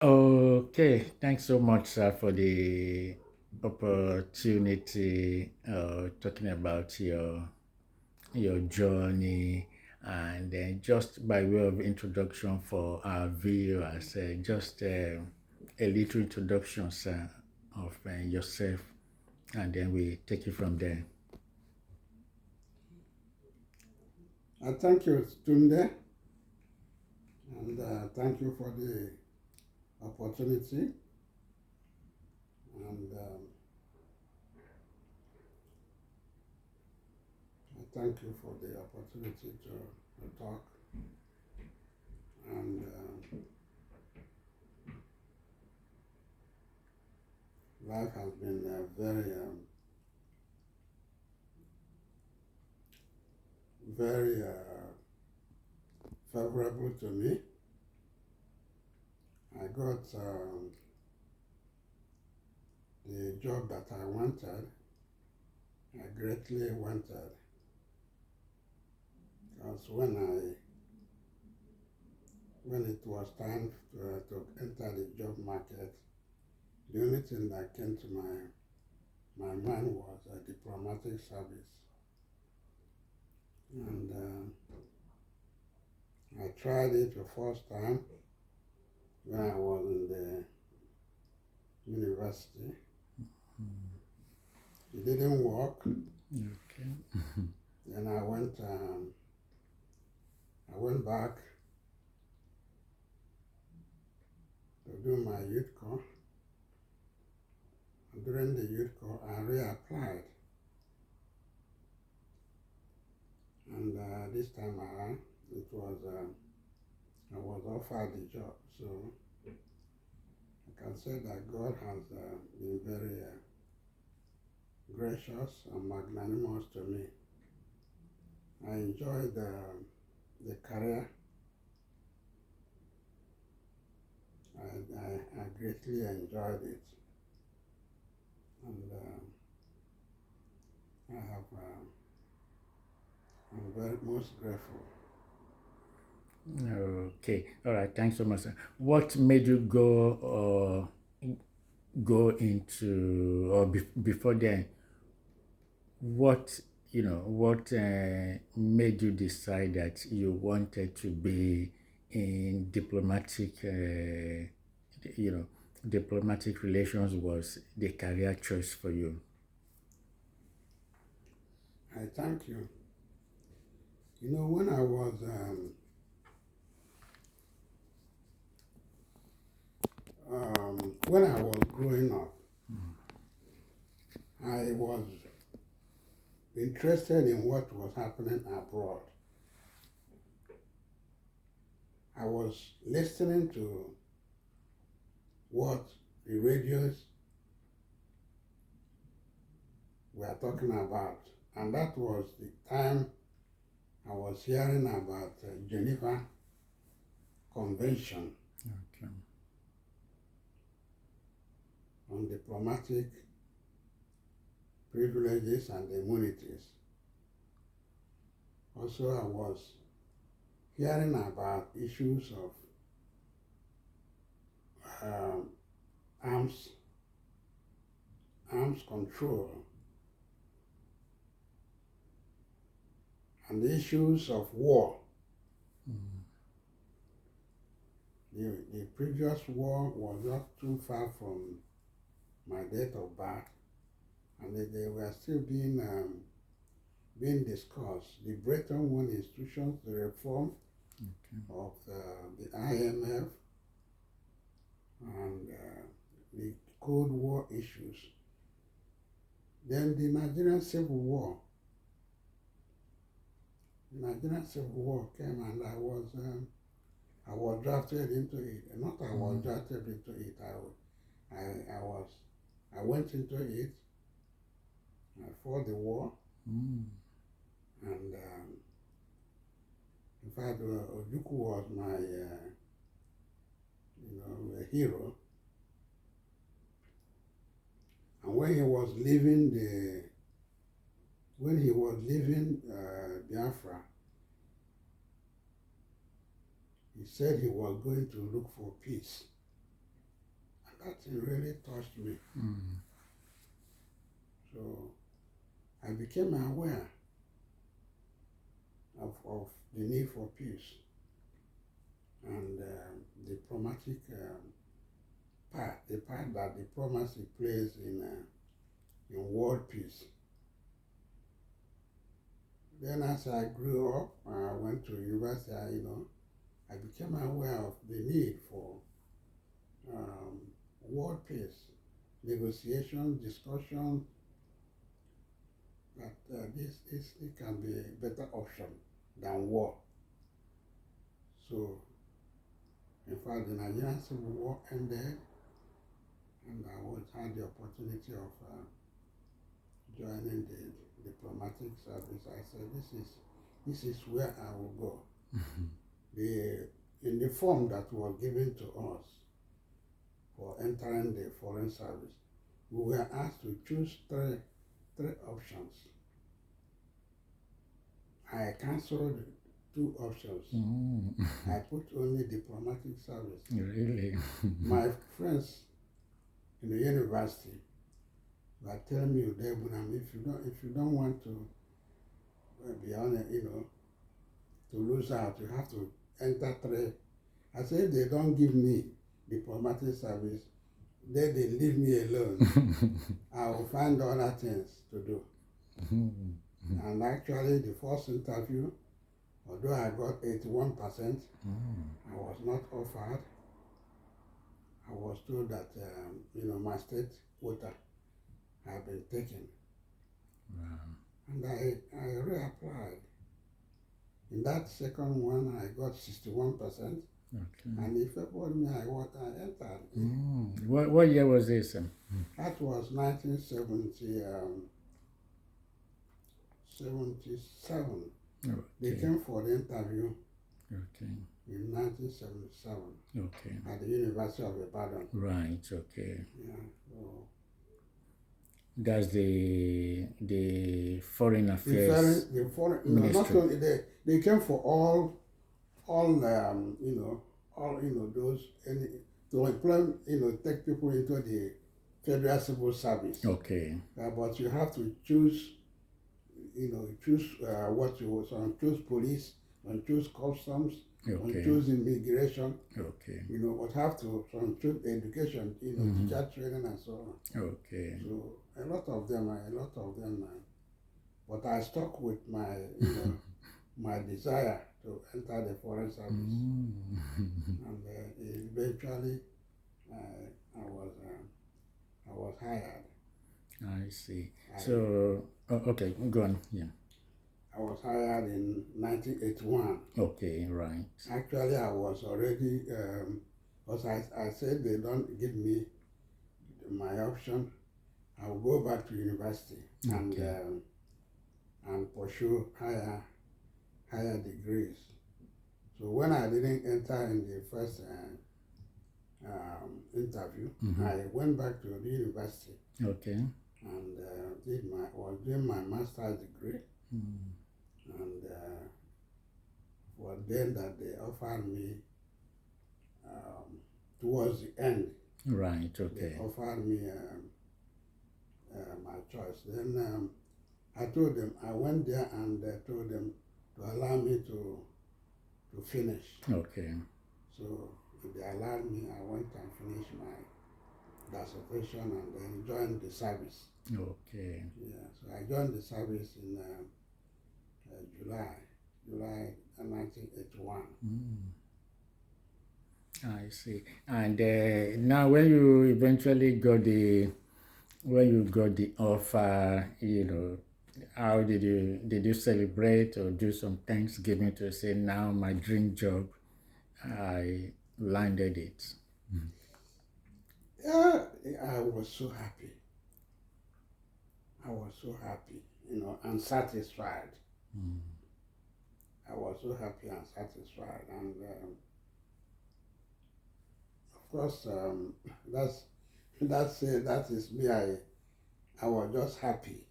Okay, thanks so much, sir, for the opportunity talking about your journey, and just by way of introduction for our viewers, just a little introduction, sir, of yourself, and then we take it from there. I thank you, Tunde, and thank you for the opportunity. And I thank you for the opportunity to talk. And life has been very favorable to me. I got the job that I wanted, I greatly wanted, because when it was time to enter the job market, the only thing that came to my mind was a diplomatic service. And I tried it the first time when I was in the university. It didn't work. Okay. Then I went back to do my youth corps. And during the youth corps, I reapplied. And this time around, it was I was offered the job. So I can say that God has been very gracious and magnanimous to me. I enjoyed the career. I greatly enjoyed it, and I have I'm very most grateful. Okay. All right. Thanks so much, sir. What made you go into, or before then, what what made you decide that you wanted to be in you know diplomatic relations was the career choice for you? I thank you. You know, when I was growing up, I was interested in what was happening abroad. I was listening to what the radios were talking about, and that was the time I was hearing about Geneva Convention Okay. on diplomatic privileges and immunities. Also, I was hearing about issues of um, arms, arms control, and the issues of war. Mm. The previous war was not too far from my date of birth, and they were still being discussed. The Bretton Woods institutions, the reform Okay. of the IMF, and the Cold War issues. Then the Nigerian Civil War came, and I was drafted into it. Not I was Mm. drafted into it. I went into it. I fought the war, Mm. and in fact, Ojukwu was my a hero. And when he was leaving Biafra, he said he was going to look for peace. that thing really touched me. So I became aware of the need for peace and diplomatic the part that diplomacy plays in world peace. Then as I grew up, I went to university, I became aware of the need for world peace, negotiation, discussion, that it can be a better option than war. So, in fact, the Nigerian Civil War ended, and I had the opportunity of joining the diplomatic service. I said, this is where I will go. In the form that was given to us for entering the foreign service, we were asked to choose three options. I cancelled 2 options. I put only diplomatic service. Really? My friends in the university were telling me, Udegbunam, if you don't want to be honest, to lose out, you have to enter 3. I said, if they don't give me diplomatic service, then they leave me alone. I will find other things to do. And actually, the first interview, although I got 81%, I was not offered. I was told that, my state quota had been taken. Wow. And I reapplied. In that second one, I got 61%. Okay. And in February, I entered. What year was this? That was 77. Okay. They came for the interview Okay. in 1977 Okay. at the University of Ibadan. Right. Okay. Yeah. So That's the foreign affairs. the foreign, ministry. not only they came for all those to employ, take people into the federal civil service. Okay. But you have to choose, what you want. So choose police, and choose customs, and Okay. choose immigration. Okay. But have to choose education, teacher training and so on. Okay. So a lot of them. But I stuck with my, my desire to enter the foreign service, and eventually I was hired. I see. So, okay, go on. Yeah. I was hired in 1981. Okay, right. Actually, I was already, because I said they don't give me my option, I will go back to university and pursue higher degrees. So when I didn't enter in the first interview, I went back to the university. Okay. And was doing my master's degree. And was then that they offered me towards the end. Right. Okay. They offered me my choice. Then I told them, I went there and told them to allow me to finish. Okay. So they allowed me. I went and finished my dissertation and then joined the service. Okay. Yeah, so I joined the service in July 1981. I see. And now, when you eventually got the offer, how did you celebrate or do some Thanksgiving to say, now my dream job, I landed it? Yeah, I was so happy. And satisfied. I was so happy and satisfied, and of course, that is me. I was just happy.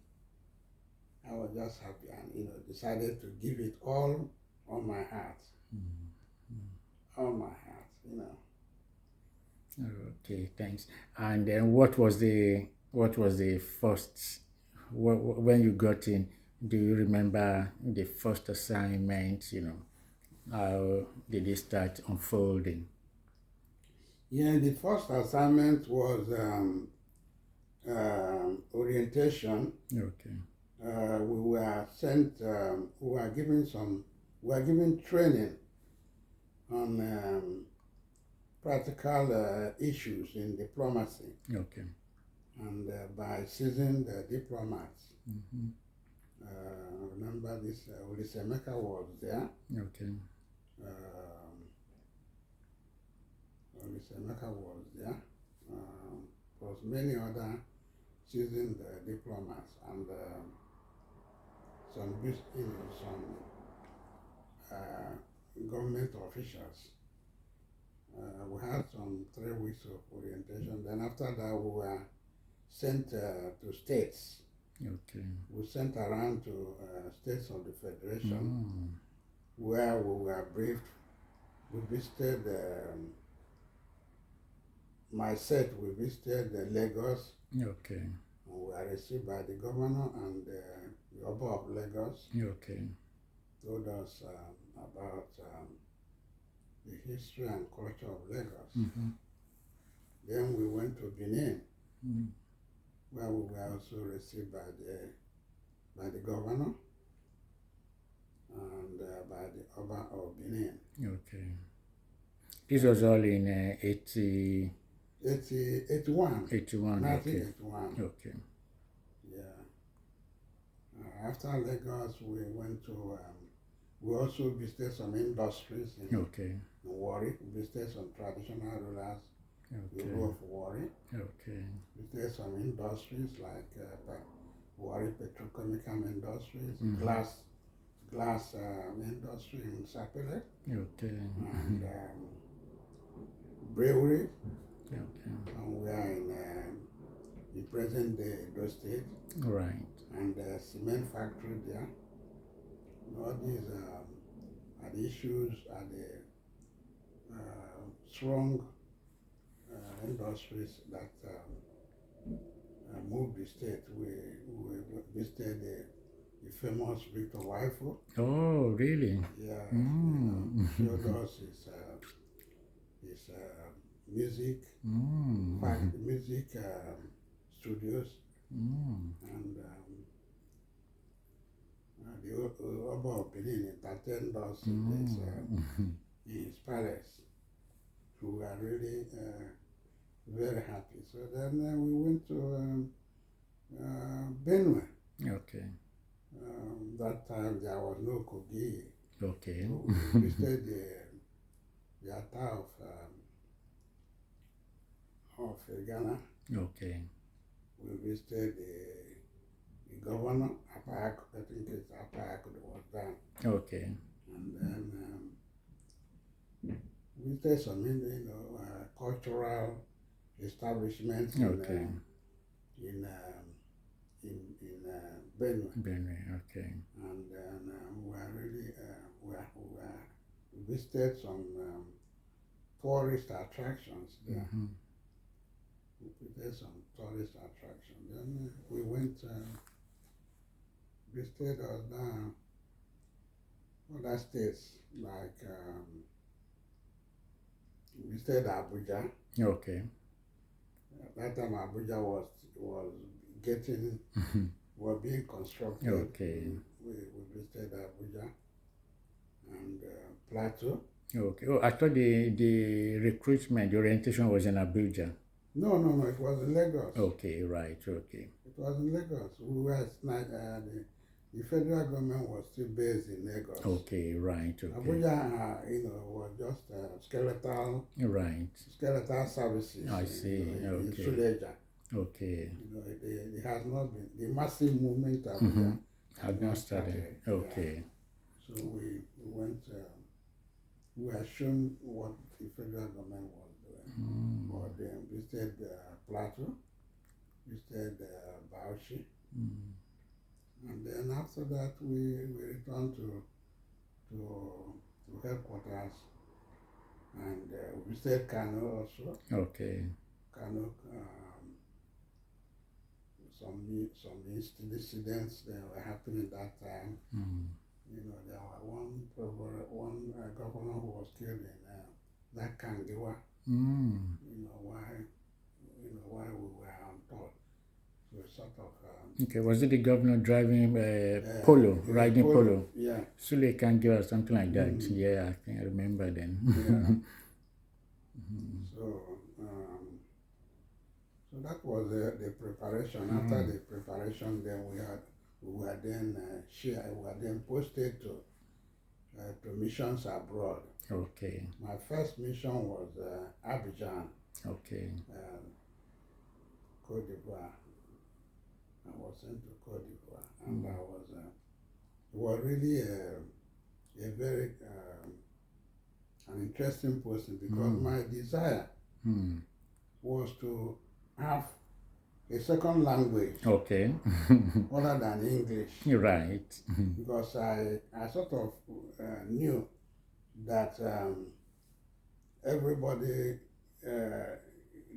And decided to give it all on my heart. All my heart. Okay, thanks. And then what was the first when you got in? Do you remember the first assignment? How did it start unfolding? Yeah, the first assignment was orientation. Okay, We were sent, we were given training on practical issues in diplomacy, okay, and by seasoned diplomats. hmm, I remember this, Udegbunam was there. okay, Um, Udegbunam was there. Plus many other seasoned diplomats and some government officials. We had some 3 weeks of orientation. Then after that, we were sent to states. okay. We sent around to states of the federation Mm, where we were briefed. We visited my set. We visited Lagos, okay, and we were received by the governor and the Oba of Lagos. okay, Told us about the history and culture of Lagos. mm-hmm. Then we went to Benin, Mm, where we were also received by the governor and by the Oba of Benin. okay. This was all in 81, 81. Okay, 1981. okay, Yeah. After Lagos, we went to, we also visited some industries in okay, Warri. We visited some traditional rulers, the okay, rule of Warri. okay, Visited some industries like Warri petrochemical industries, Mhm. glass industry in Sapele, okay, and brewery. okay. And we are in the present day Edo State, Right. and cement factory there. All these are the issues, are the strong industries that moved the state. We visited the famous Victor Waifo. Oh, really? Yeah, Mm. showed us his music, music studios, Mm. and the Oba of Benin entertained us in his palace. We were really very happy. So then we went to Benue. Okay, That time there was no Kogi. okay, So we visited the altar of Ghana. okay, We visited the governor, Apayak, I think it's Apayak that was there. okay, And then visited some cultural establishments okay. in Benue. Benue, okay, And then we were really, we visited some tourist attractions there. hmm, We visited some tourist attractions. Then we went, visited other states, like we visited Abuja. okay, At that time Abuja was getting, was being constructed. okay, We visited Abuja and Plateau. okay. Oh, I thought the recruitment, the orientation was in Abuja. No, it was in Lagos. Okay, right, okay, It was in Lagos. We were the federal government was still based in Lagos. okay, right, okay, Abuja, was just right. skeletal services. I see, In okay, Suleja. okay. It has not been the massive movement of Abuja Had not started. Okay, Yeah. So we went. We were shown what the federal government was doing. But then we visited Plateau, visited Bauchi, and then after that we returned to headquarters and we stayed Kano also. Okay. Kano, some incidents that were happening that time. You know, there were one governor who was killed in that Kangiwa. You know why we were on top. So sort of. Okay, was it the governor driving polo, riding polo? Yeah. Sule Kangi or something like that. Yeah, I think I remember then. So that was the preparation. After the preparation, then we were then posted to missions abroad. Okay. My first mission was Abidjan. Okay. Côte d'Ivoire. I was sent to Côte d'Ivoire, and it was really a very an interesting person, because my desire was to have a second language. Okay. Other than English. Right. Because I sort of knew that everybody,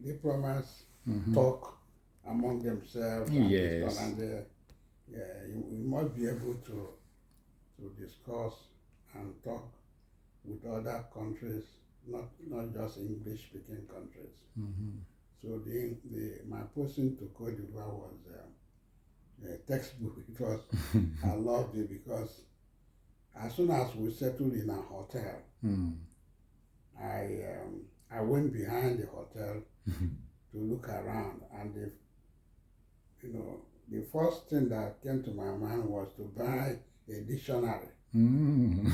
diplomats, talk among themselves. Yes. And you must be able to discuss and talk with other countries, not just English-speaking countries. So my posting to Côte d'Ivoire was a textbook. It was I loved it, because as soon as we settled in a hotel, I went behind the hotel to look around, and the first thing that came to my mind was to buy a dictionary and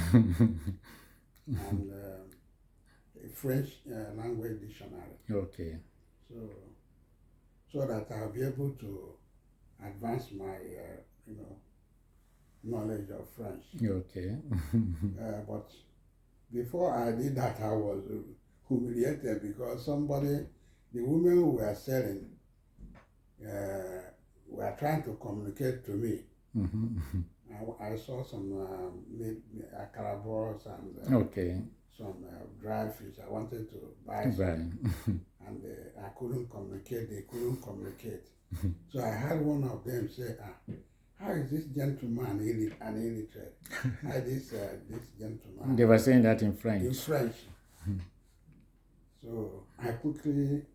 a French language dictionary. Okay. So that I'll be able to advance my knowledge of French. Okay. But before I did that, I was humiliated, because the women who were selling, were trying to communicate to me. I saw some carabos and some dry fish. I wanted to buy some, and I couldn't communicate. They couldn't communicate. So I had one of them say, how is this gentleman an illiterate? How this gentleman? They were saying that in French. In French. So I quickly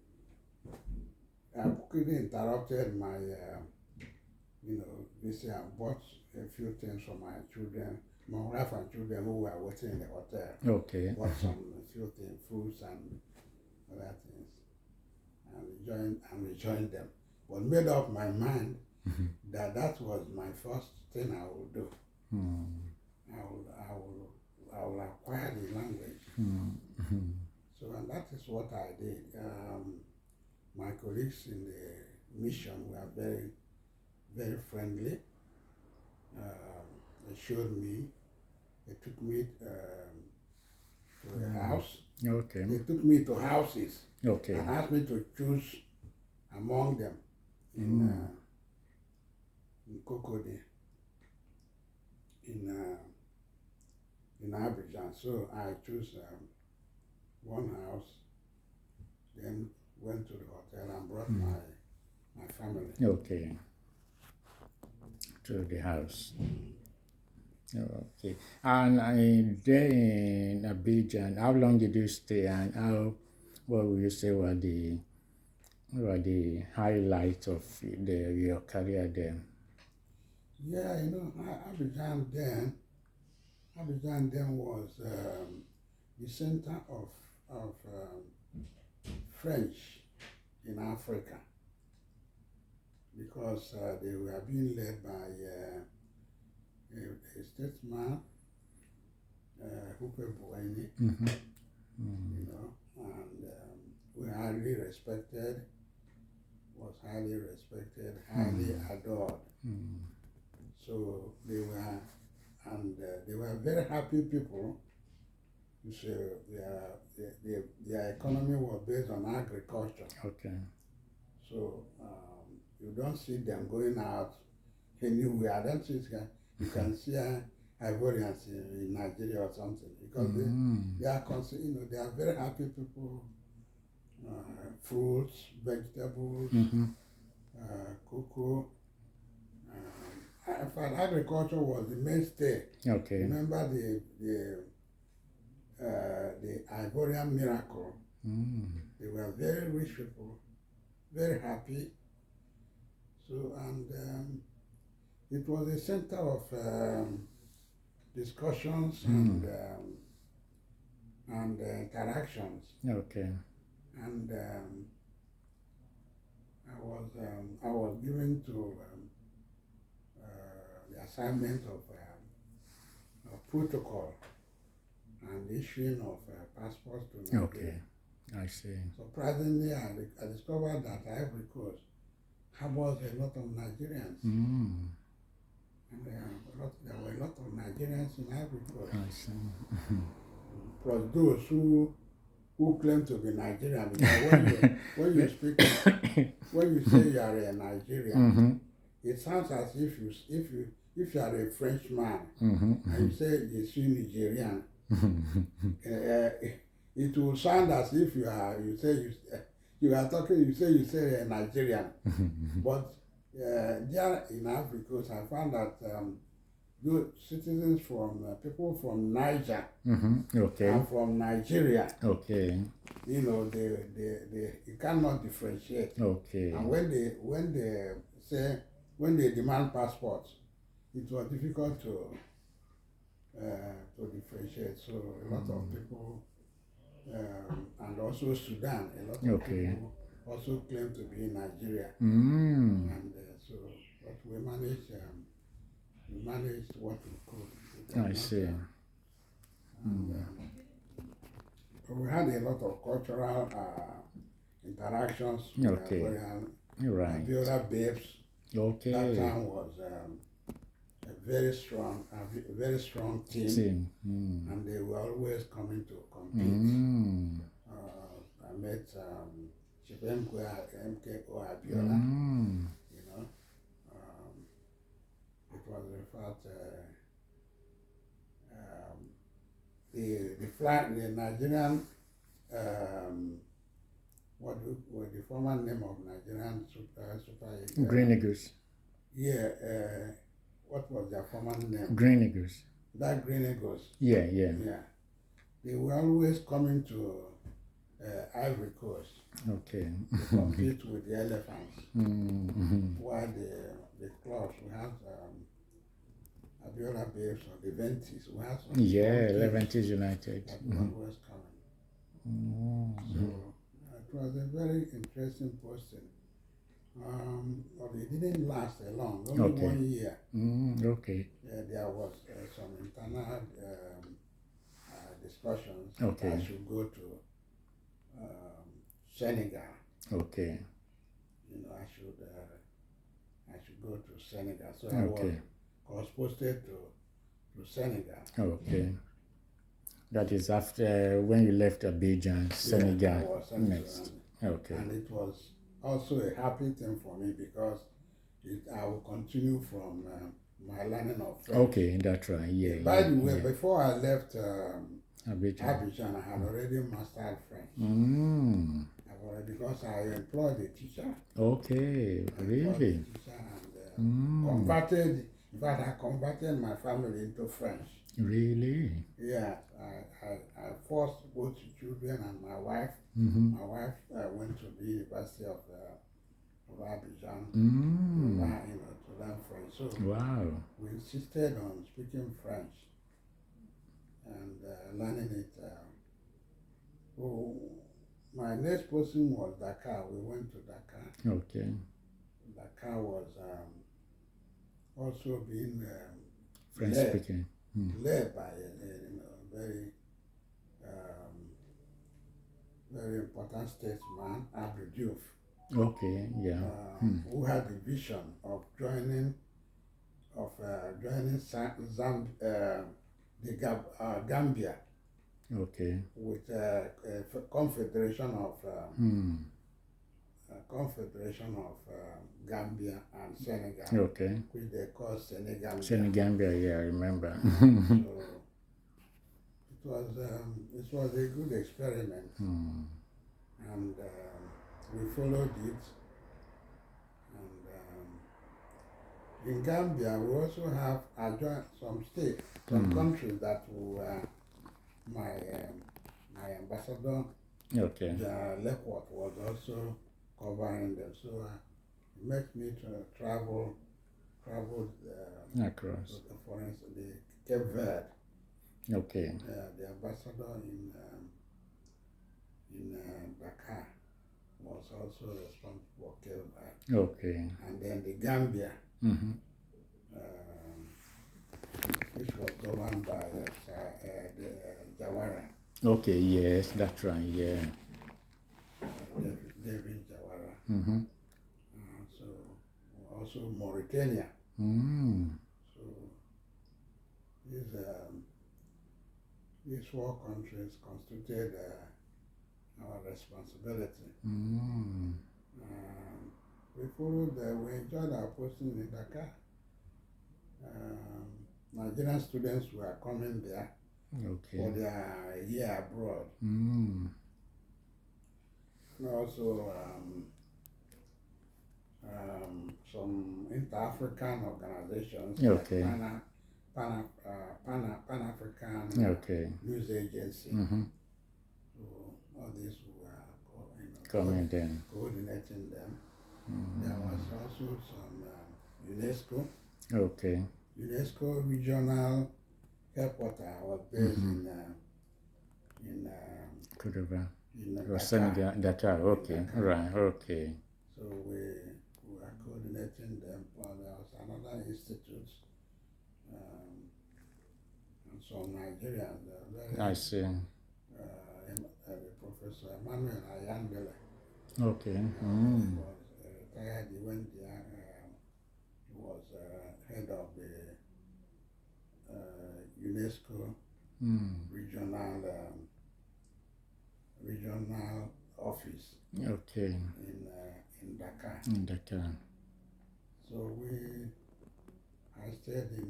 interrupted my, I bought a few things for my children, my wife and children who were waiting in the hotel. Okay. Bought a few things, fruits and other things, and rejoined them. But made up my mind that was my first thing I would do. I will acquire the language. So, and that is what I did. My colleagues in the mission were very, very friendly. They showed me. They took me to a house. Okay. They took me to houses. Okay. And asked me to choose among them in Cocody, in Abidjan. So I chose one house, then went to the hotel and brought my family. Okay. To the house. Okay. And there in Abidjan, how long did you stay, and what would you say were the highlights of your career there? Yeah, Abidjan then was the center of French in Africa, because they were being led by a statesman, Udegbunam, and was highly respected, highly adored. So they were very happy people. So their economy was based on agriculture. Okay. So you don't see them going out anywhere. I don't see you can see Ivorians in Nigeria or something, because they are they are very happy people. Fruits, vegetables, cocoa. In fact, agriculture was the mainstay. Okay. Remember the Ivorian miracle. They were very rich people, very happy. So, and it was a center of discussions and interactions. Okay. And I was given to the assignment of protocol and issuing of passports to Nigeria. Okay, I see. Surprisingly, I discovered that Ivory Coast harbors a lot of Nigerians. And there were a lot of Nigerians in Ivory Coast. I see. Plus those who claim to be Nigerian. Because when you speak, when you say you are a Nigerian, it sounds as if you are a Frenchman and you say you see Nigerian. It will sound as if you say a Nigerian. But there in Africa, I found that those citizens people from Niger Okay. and from Nigeria, Okay. you cannot differentiate. Okay. And when they demand passports, it was difficult to differentiate. So a lot of people, and also Sudan, a lot of people also claim to be in Nigeria. And so, but we managed what we could. I see. And, we had a lot of cultural interactions with Right. Abiola Babes. Okay. That time was a very strong team. And they were always coming to compete. I met Chief MKO Abiola. It was in fact the Nigerian what the former name of Nigerian Super Green Eagles. Yeah, what was their former name? Green Eagles. That Green Eagles. Yeah. They were always coming to Ivory Coast. Okay. To compete with the elephants. While the clubs, we had Abiola Babes or the Ventis. We had some Leventis United. That were always coming. So it was a very interesting posting. But it didn't last long, only 1 year. Okay. There was some internal discussions. Okay. I should go to Senegal. Okay. I should go to Senegal. So I was posted to Senegal. Okay. That is after when you left Abidjan, Senegal. I was next. Okay. And it was also a happy thing for me because I will continue from my learning of French. Okay, that's right. Yeah. By the way, before I left Abidjan, I had already mastered French. Because I employed a teacher. Okay, really? Converted. In fact, I converted my family into French. Really? Yeah, I forced both children and my wife. My wife went to the University of Abidjan to learn French. So we insisted on speaking French and learning it. My next posting was Dakar. We went to Dakar. Okay. Dakar was also being French speaking. Led by a very very important statesman, Abdou Diouf. Okay, yeah. Who had the vision of joining Gambia. Okay. With a confederation of confederation of Gambia and Senegal, Okay. which they call Senegal. Senegambia, yeah, I remember. So it was a good experiment, and we followed it. And in Gambia, we also have some states, some countries that were my ambassador. Okay. Leckworth was also covering them, so it makes me to travel Across. for instance, the Cape Verde. Okay. The ambassador in Dakar was also responsible for Cape Verde. Okay. And then the Gambia, which was governed by Jawara. Okay, yes, that's right, yeah. David Jawara. So also Mauritania. So these four countries constituted our responsibility. We followed, we enjoyed our posting in Dakar. Nigerian students were coming there for their year abroad. Also, some inter-African organizations like Pan-African News Agency. So all these were coordinating them. There was also some UNESCO. UNESCO regional headquarters was based in Senegal, Dakar. Okay, right, okay. So we were coordinating them. There was another institute, and some Nigerians. I see. Professor Emmanuel Ayandele. Okay. He was retired. He went there. He was head of the UNESCO regional office. Okay. In Dakar. In Dakar. So I stayed in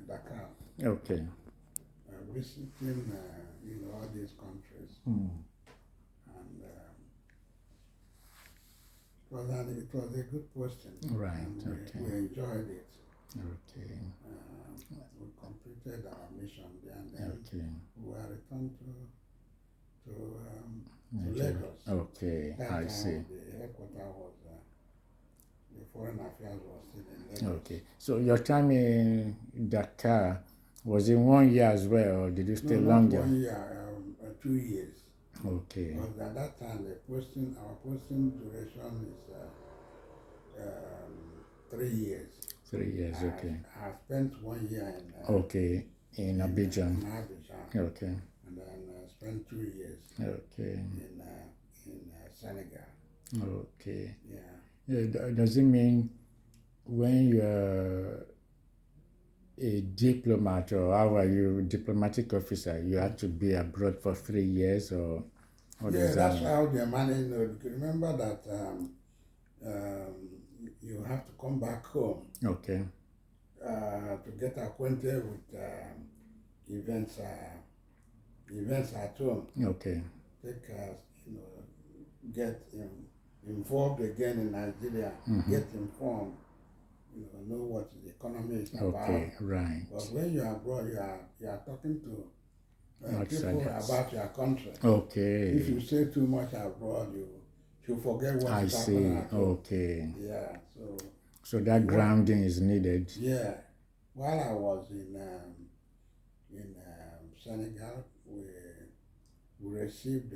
Dakar. Okay. Visiting all these countries. And it was a good posting. Right. And we enjoyed it. Okay. We completed our mission there, and then we were returned to Lagos. Okay, That I see. The headquarters was the Foreign Affairs was still in Lagos. Okay. So your time in Dakar, was it 1 year as well, or did you stay longer? 1 year, 2 years. Okay. Because at that time, our posting duration is 3 years. 3 years, okay. I spent 1 year in Abidjan. Okay. And then spent 2 years. Okay. In Senegal. Okay. Yeah. Does it mean when you're a diplomat, or how are you, diplomatic officer, you have to be abroad for 3 years, or that's how they manage it. Remember that you have to come back home. Okay. To get acquainted with events at home. Okay. Get involved again in Nigeria. Get informed. Know what the economy is about. Okay, right. But when you are abroad, you are talking to people about your country. Okay. If you stay too much abroad, you forget what is happening at home. Okay. Yeah. So that grounding is needed. Yeah. While I was in Senegal, we received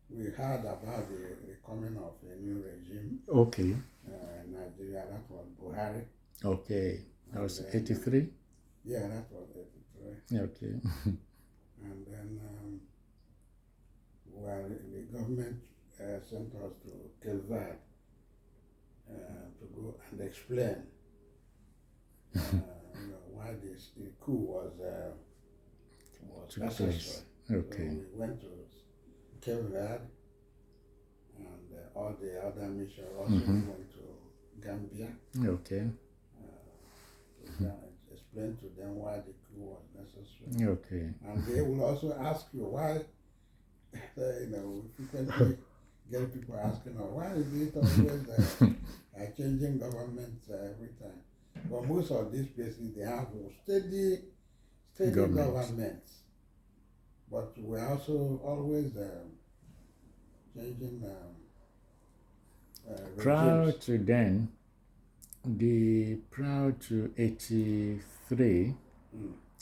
we heard about the coming of a new regime. Okay. In Nigeria, that was Buhari. Okay. That was 83? Yeah, that was 83. Okay. And then the government sent us to Cape Verde to go and explain why the coup was Took necessary. place. Okay. So we went to Cape Verde, and all the other missions also went to Gambia. Okay. To explain to them why the coup was necessary. Okay. And they will also ask you why, we frequently get people asking, why is it always changing government every time? But most of these places, they have steady governments. But we're also always changing Prior regimes. to then, prior to 83,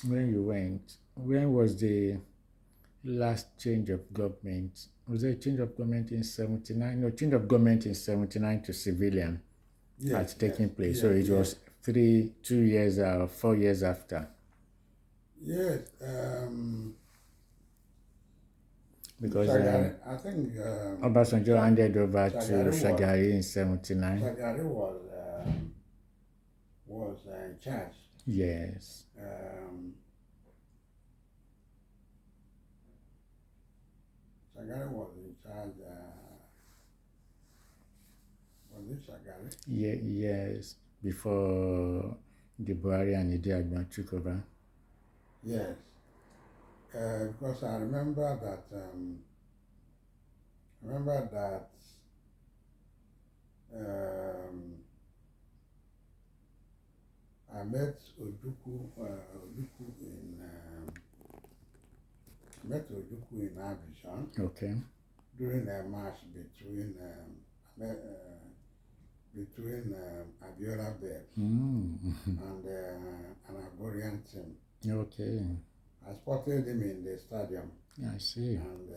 when you went, when was the last change of government? Was there a change of government in 79? No, change of government in 79 to civilian had taken place. So it was 2 years or 4 years after. Yes. Because I think Obasanjo handed over to Shagari in 79. Shagari was in charge. Yes. Shagari was in charge. Was it Shagari? Yes. Before the Buhari and Udegbunam took over. Yes. Because I remember that. I met Ojukwu in Abidjan. Okay. During a march between Abiola Bell and an Ivorian team. Okay. I spotted him in the stadium. I see. And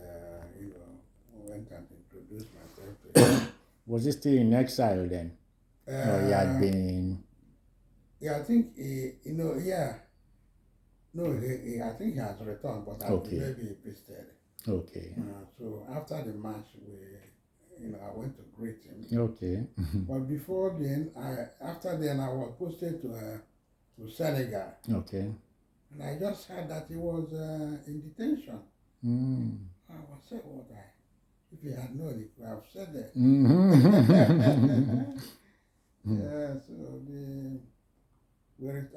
went and introduced myself to him. Was he still in exile then? Or he had been? Yeah, I think I think he has returned, but maybe he visited. Okay. So after the match, I went to greet him. Okay. But before then, after then, I was posted to Senegal. Okay. And I just heard that he was in detention. I was saying, if he had known, he could have said that. Yeah, so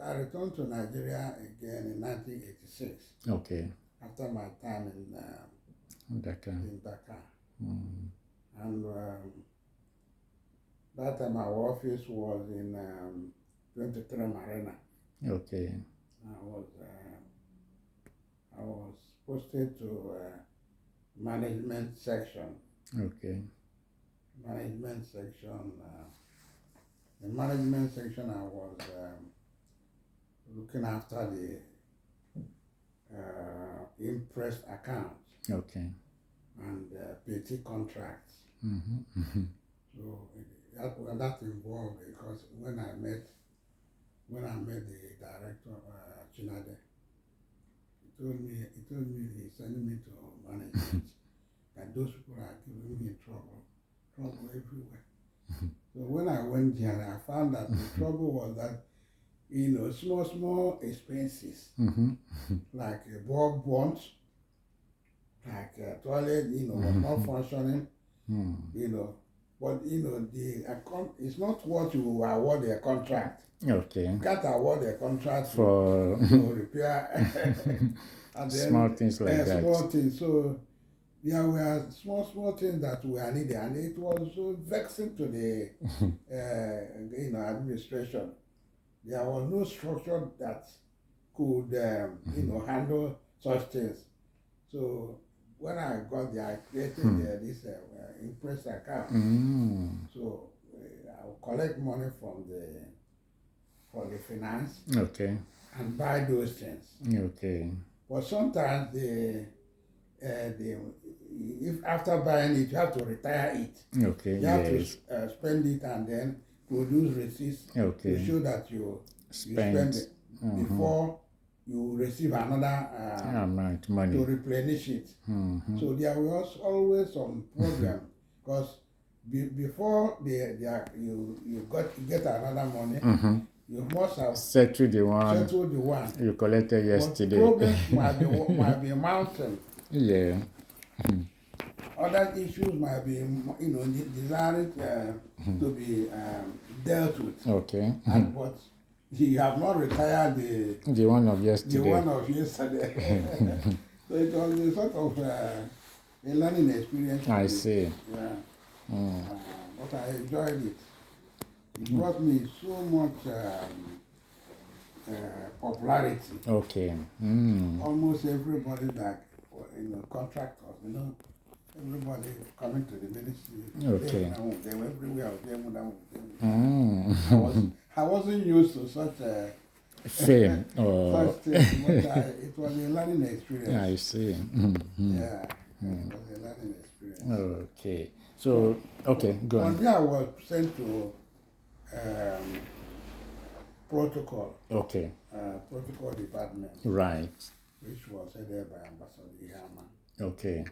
I returned to Nigeria again in 1986. Okay. After my time in Dakar. And that time our office was in 23 Marina. Okay. I was posted to management section. Okay. Management section. In management section, I was looking after the impressed accounts. Okay. And petty contracts. So that involved, because when I met the director, Chinade, he told me he's sending me to management, that those people are giving me trouble everywhere. So when I went there, I found that the trouble was that, small expenses, like bulb bonds, like a toilet, was not functioning, but it's not what you award a contract. Okay. You can't award a contract for repair and small things like that. Small things. So there were small things that were needed, and it was so vexing to the administration. There was no structure that could handle such things. So when I got there, I created this impressed account. So I will collect money from the finance. Okay. And buy those things. Okay. But sometimes if after buying it, you have to retire it. Okay. You have to spend it and then produce receipts to show that you spend it before you receive another amount money to replenish it. So there was always some problem, because before you get another money, You must have settled the one settled the one. you collected yesterday. But problems might be mountain. Yeah. Other issues might be, desired to be dealt with. Okay. But you have not retired The one of yesterday. the one of yesterday. So it was a sort of a learning experience. I see. Yeah. Mm. But I enjoyed it. It brought me so much popularity. Okay. Almost everybody that, contractors, everybody coming to the ministry. Okay. They were everywhere. Mm. I wasn't used to such a Fame. Oh. such thing, but it was a learning experience. I see. Yeah, it was a learning experience. Okay. So, okay, go One on. day I was sent to protocol department, Right. which was headed by Ambassador Ihama, Okay.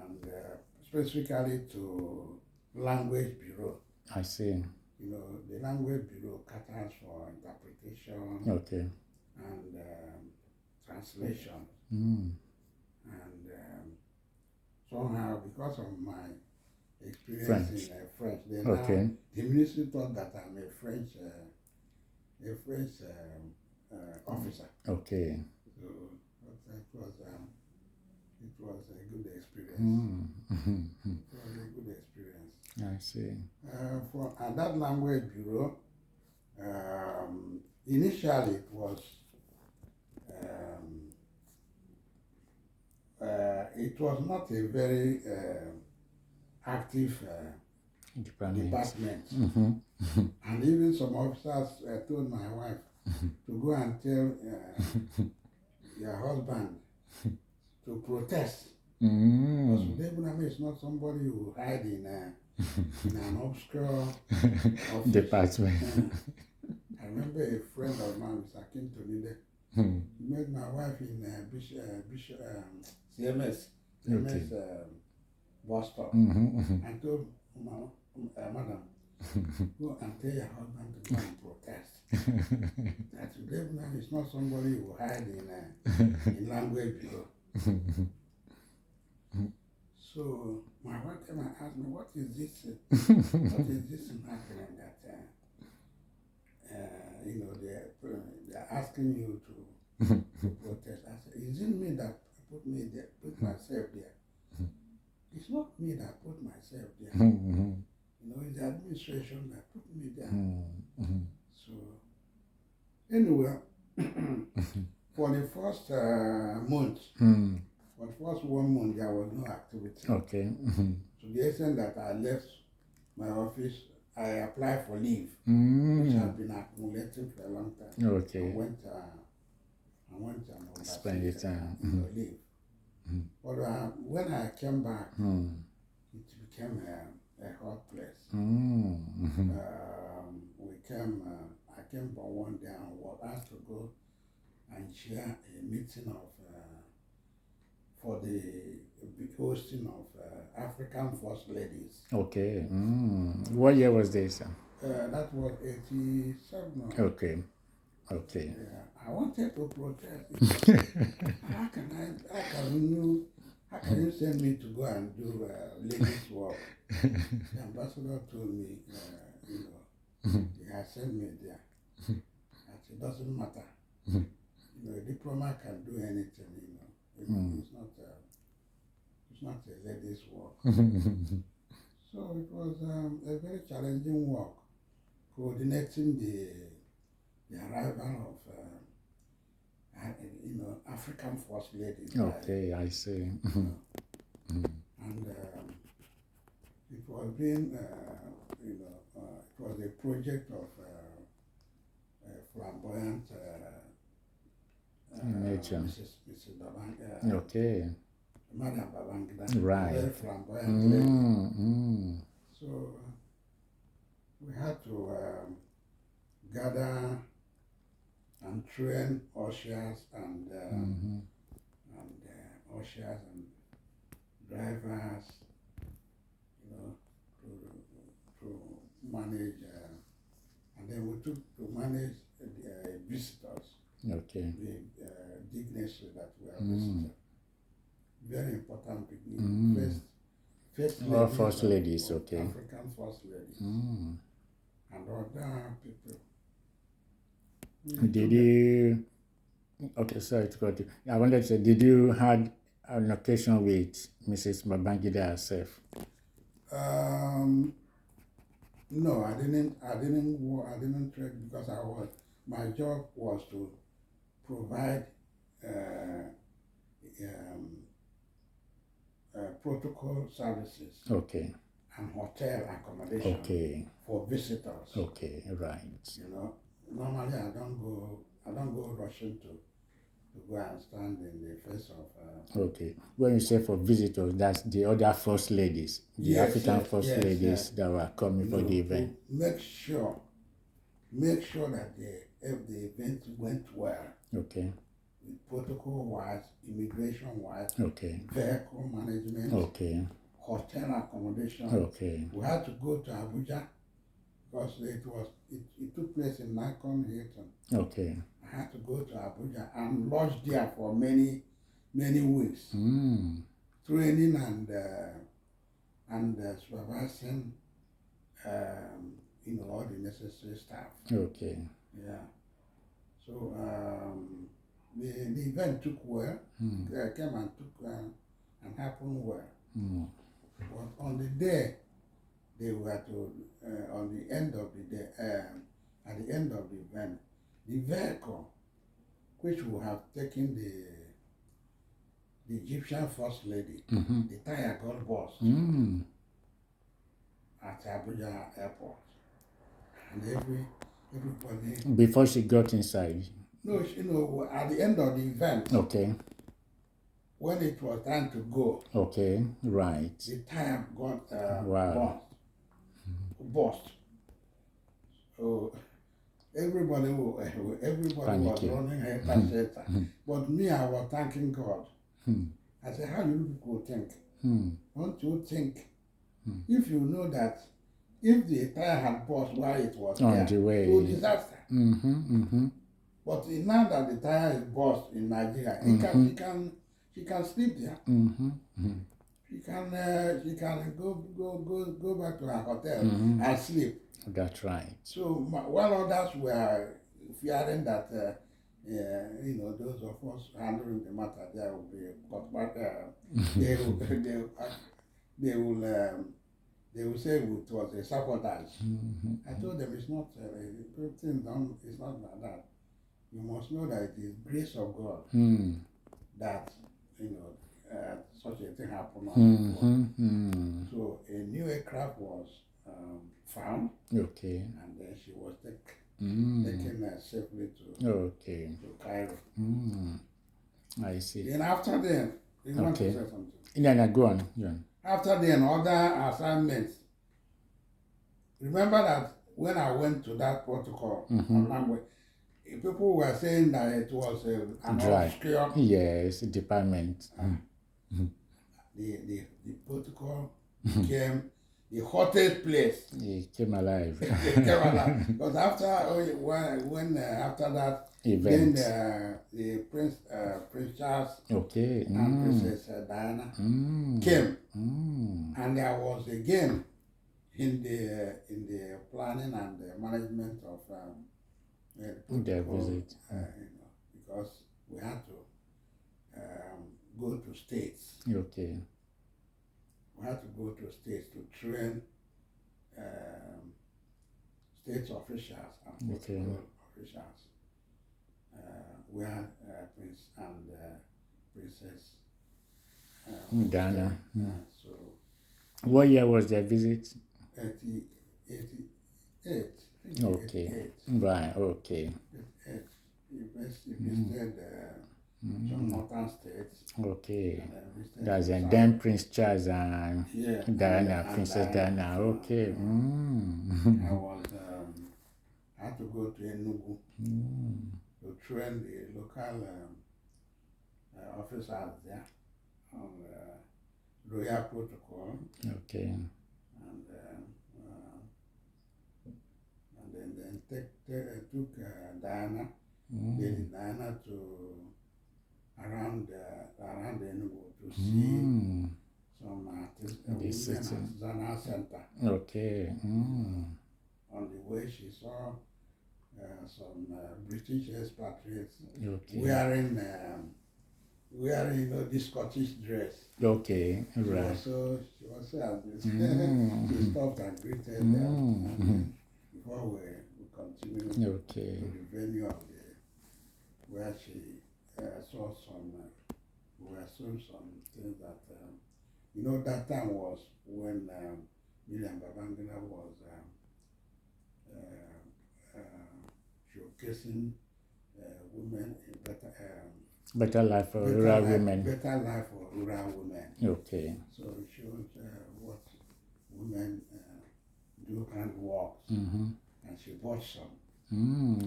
and specifically to language bureau. I see. The language bureau caters for interpretation Okay. and translation. Mm. And somehow, because of my experience French. in French, Okay. the ministry thought that I'm a French officer. Okay. So it was a good experience. It was a good experience. I see. At that language bureau, initially it was not a very active department. And even some officers told my wife to go and tell your husband to protest. Because Udegbunam is not somebody who hide in an obscure office. Department. I remember a friend of mine, Mr. Akin Tonide, he met my wife in CMS bus stop, and told Madam, go and tell your husband to go and protest. That Udegbunam is not somebody who hide in language bureau. So my wife came and asked me, what is this happening that they're asking you to protest? I said, is it me that put myself there? It's not me that put myself there. It's the administration that put me there. So anyway, for the first month, for the first 1 month, there was no activity. Okay. To the extent that I left my office, I applied for leave, which had been accumulating for a long time. Okay. I went and Spend your time. leave. But when I came back, it became a hot place. I came for one day and was asked to go and chair a meeting for the hosting of African First Ladies. Okay. What year was this? That was 87. Okay. Okay. Yeah, I wanted to protest. How can you send me to go and do ladies' work? The ambassador told me, he has sent me there. That it doesn't matter. A diplomat can do anything. It's not a ladies' work. So it was a very challenging work, coordinating the arrival of African First Ladies. Okay, I see. And it was being, it was a project of flamboyant Nature. Mrs. Babangida. Okay. Madam Babangida. Right. Very flamboyant lady. So we had to gather and train ushers and ushers and drivers, to manage an and then we took to manage visitors, Okay. the dignitaries that were Mm. visited. Very important beginning. Mm. First All ladies first of ladies, okay. African first ladies Mm. and other people. Did you? Okay, sorry to cut you. I wanted to say, did you had an occasion with Mrs. Babangida herself? No, I didn't trade because my job was to provide protocol services Okay. and hotel accommodation Okay. for visitors. Okay. Right. You know, normally I don't go rushing to go and stand in the face of. Okay. When you say for visitors, that's the other first ladies, the Yes, African yes, first yes, ladies yes. that were coming for the event. To make sure that if the event went well. Okay. Protocol-wise, immigration-wise, Okay. vehicle management, Okay. hotel accommodation. Okay. We had to go to Abuja because it took place in Nikon Hilton. Okay. I had to go to Abuja and lodge there for many weeks, training and supervising, all the necessary staff. Okay. Yeah. So the event took well, came and took and happened well. But on the day they were to, on the end of the day, at the end of the event, the vehicle which would have taken the Egyptian first lady, the tire got burst at Abuja airport, and everybody. Before she got inside. No, at the end of the event. Okay. When it was time to go. Okay. Right. The tire got burst. So everybody was running head and center. But me, I was thanking God. I said, how you people think? Don't you think? If you know that if the tire had burst while it was on there, the way, it was disaster. But now that the tire is burst in Nigeria, she can sleep there. She can go back to her hotel and sleep. That's right. So while others were fearing that those of us handling the matter there will be cut back. They will say it was a sabotage. I told them it's not. It's not like that. You must know that it is grace of God that such a thing happened. So a new aircraft was found. Okay. And then she was taken safely to Cairo. I see. Then after then, you want to say something? No, go on. Yeah. After then, other assignments. Remember that when I went to that protocol on language, people were saying that it was an obscure. Yes, department. The protocol became the hottest place. It came alive. It came alive. Because after after that event, then the Prince Charles and Princess Diana came, and there was again in the planning and the management of their visit, because we had to go to states. Okay. We had to go to states to train state officials and protocol officials. We had Prince and Princess Diana. So what year was their visit? 88. Okay. Right. Okay. He visited some northern states. Okay. That's and then Prince Charles and Diana, Princess Diana. Okay. I had to go to Enugu to train the local officers there on royal protocol. Okay. And then took Diana, Lady Diana, to around Enugu to see some women artisanal center. Okay. On the way, she saw some British expatriates wearing this Scottish dress. Okay, right. She was so happy. She stopped and greeted them. And then before we continued to the venue of where she saw some, we saw some things that, that time was when William Babangida was showcasing women in better life for rural women. Better life for rural women. Okay. So it shows what women do handworks, and she bought some.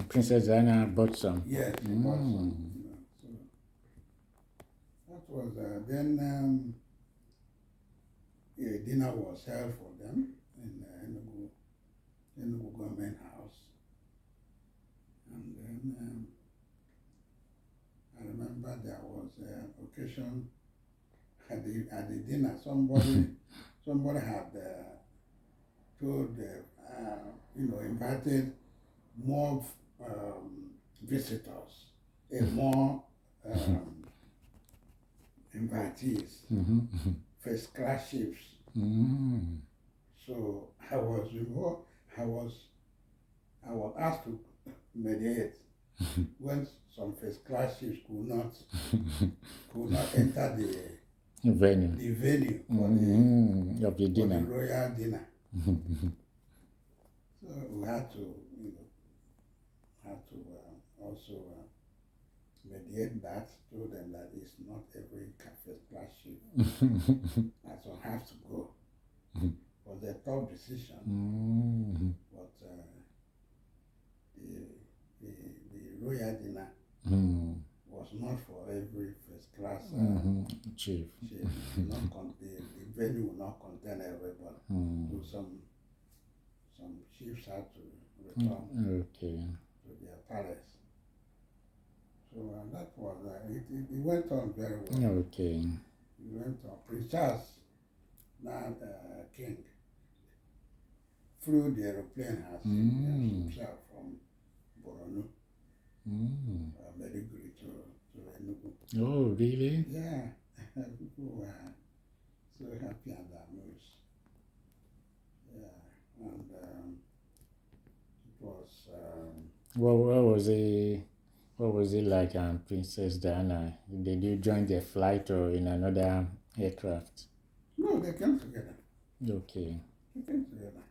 Princess Diana bought some. Yes, she bought some. So that was then. A dinner was held for them in Enugu Government House, and then I remember there was an occasion at the dinner. Somebody had told invited more visitors, more invitees, first class chiefs. So I was asked to mediate when some first class chiefs could not enter the venue of the dinner. For the royal dinner. So we had to also mediate that, told them that it's not every first class chief that will have to go. It was a tough decision, but the royal dinner was not for every first class chief. The venue will not contain everybody. So some chiefs had to return to their palace. So that was it went on very well. Okay. It went on. Prince Charles, now king, flew the aeroplane himself from Borno, Maiduguri to Enugu. Oh, really? Yeah, people were so happy and amused. Yeah, and it was. What was it like, Princess Diana? Did you join the flight or in another aircraft? No, they came together. Okay. They came together.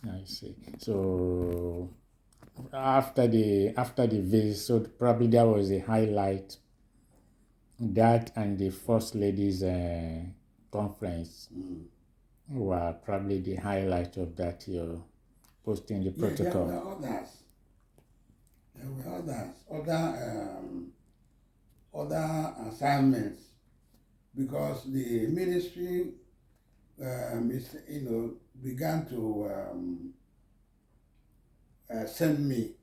I see. So after the visit, so probably that was a highlight. That and the First Lady's conference were probably the highlight of that year. Posting the protocol. There were other assignments, because the ministry began to send me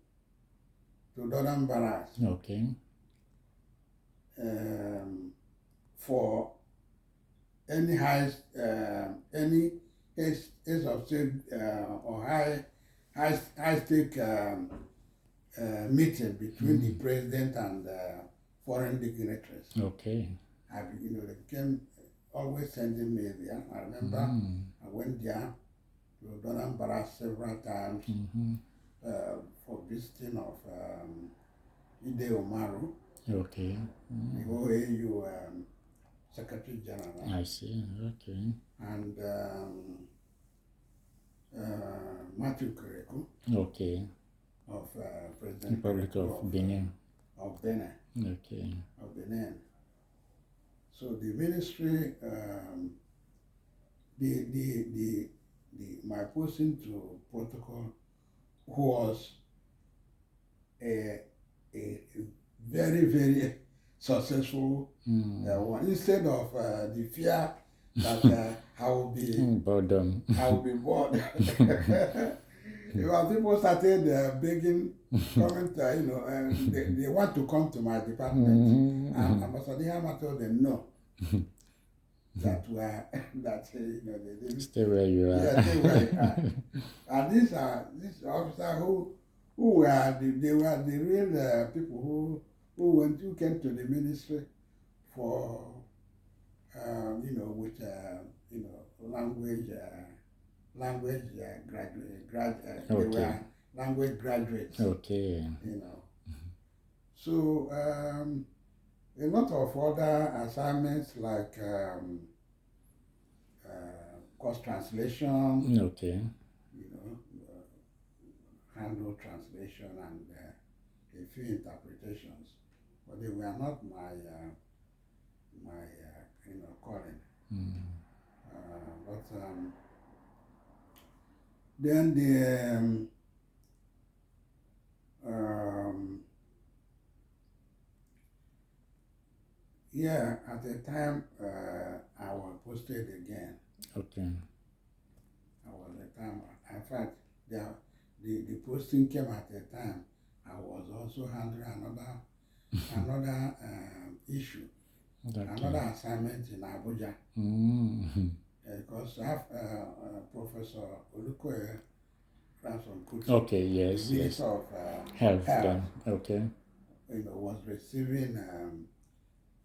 to Northern Barracks. Okay. For any heads of state or high stake meeting between the president and foreign dignitaries. Okay. They came always sending me there. I remember I went there to Donald Barras several times for visiting of Ide Omaru, okay. the OAU Secretary General. I see. Okay. And Matthew Kureku. Okay. Of President Republic of Benin. Of Benin. Okay. Of Benin. So the ministry, my posting to protocol was a very, very successful one. Instead of the fear that I will be Boredom. bored. Well, people started begging, coming to, and they want to come to my department. And Ambassador Hama told them no. That were that they didn't Stay where you are. yeah, stay where you are. And these officers who were they were the real people who came to the ministry for with language graduate they Okay. were language graduates. Okay. So a lot of other assignments like course translation, Okay. handle translation and a few interpretations, but they were not my calling. But then at the time I was posted again. Okay. I was the time. In fact, the posting came at a time I was also handling another issue, Okay. another assignment in Abuja. Because I have Professor Olukoye from Kuti. Okay. Yes. The Minister of Health. Then. Okay. Was receiving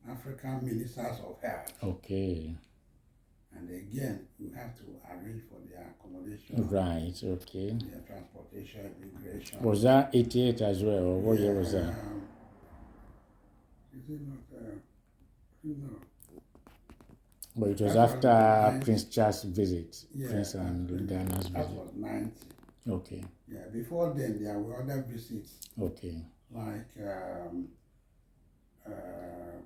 African Ministers of Health. Okay. And again, you have to arrange for their accommodation. Right. Okay. Their transportation, immigration. Was that 88 as well, or what year was that? Is it not? No. But it was That after was Prince Charles' visit, Yeah, Prince and Ghana's that visit. was 90. Okay. Yeah, before then there were other visits Okay. like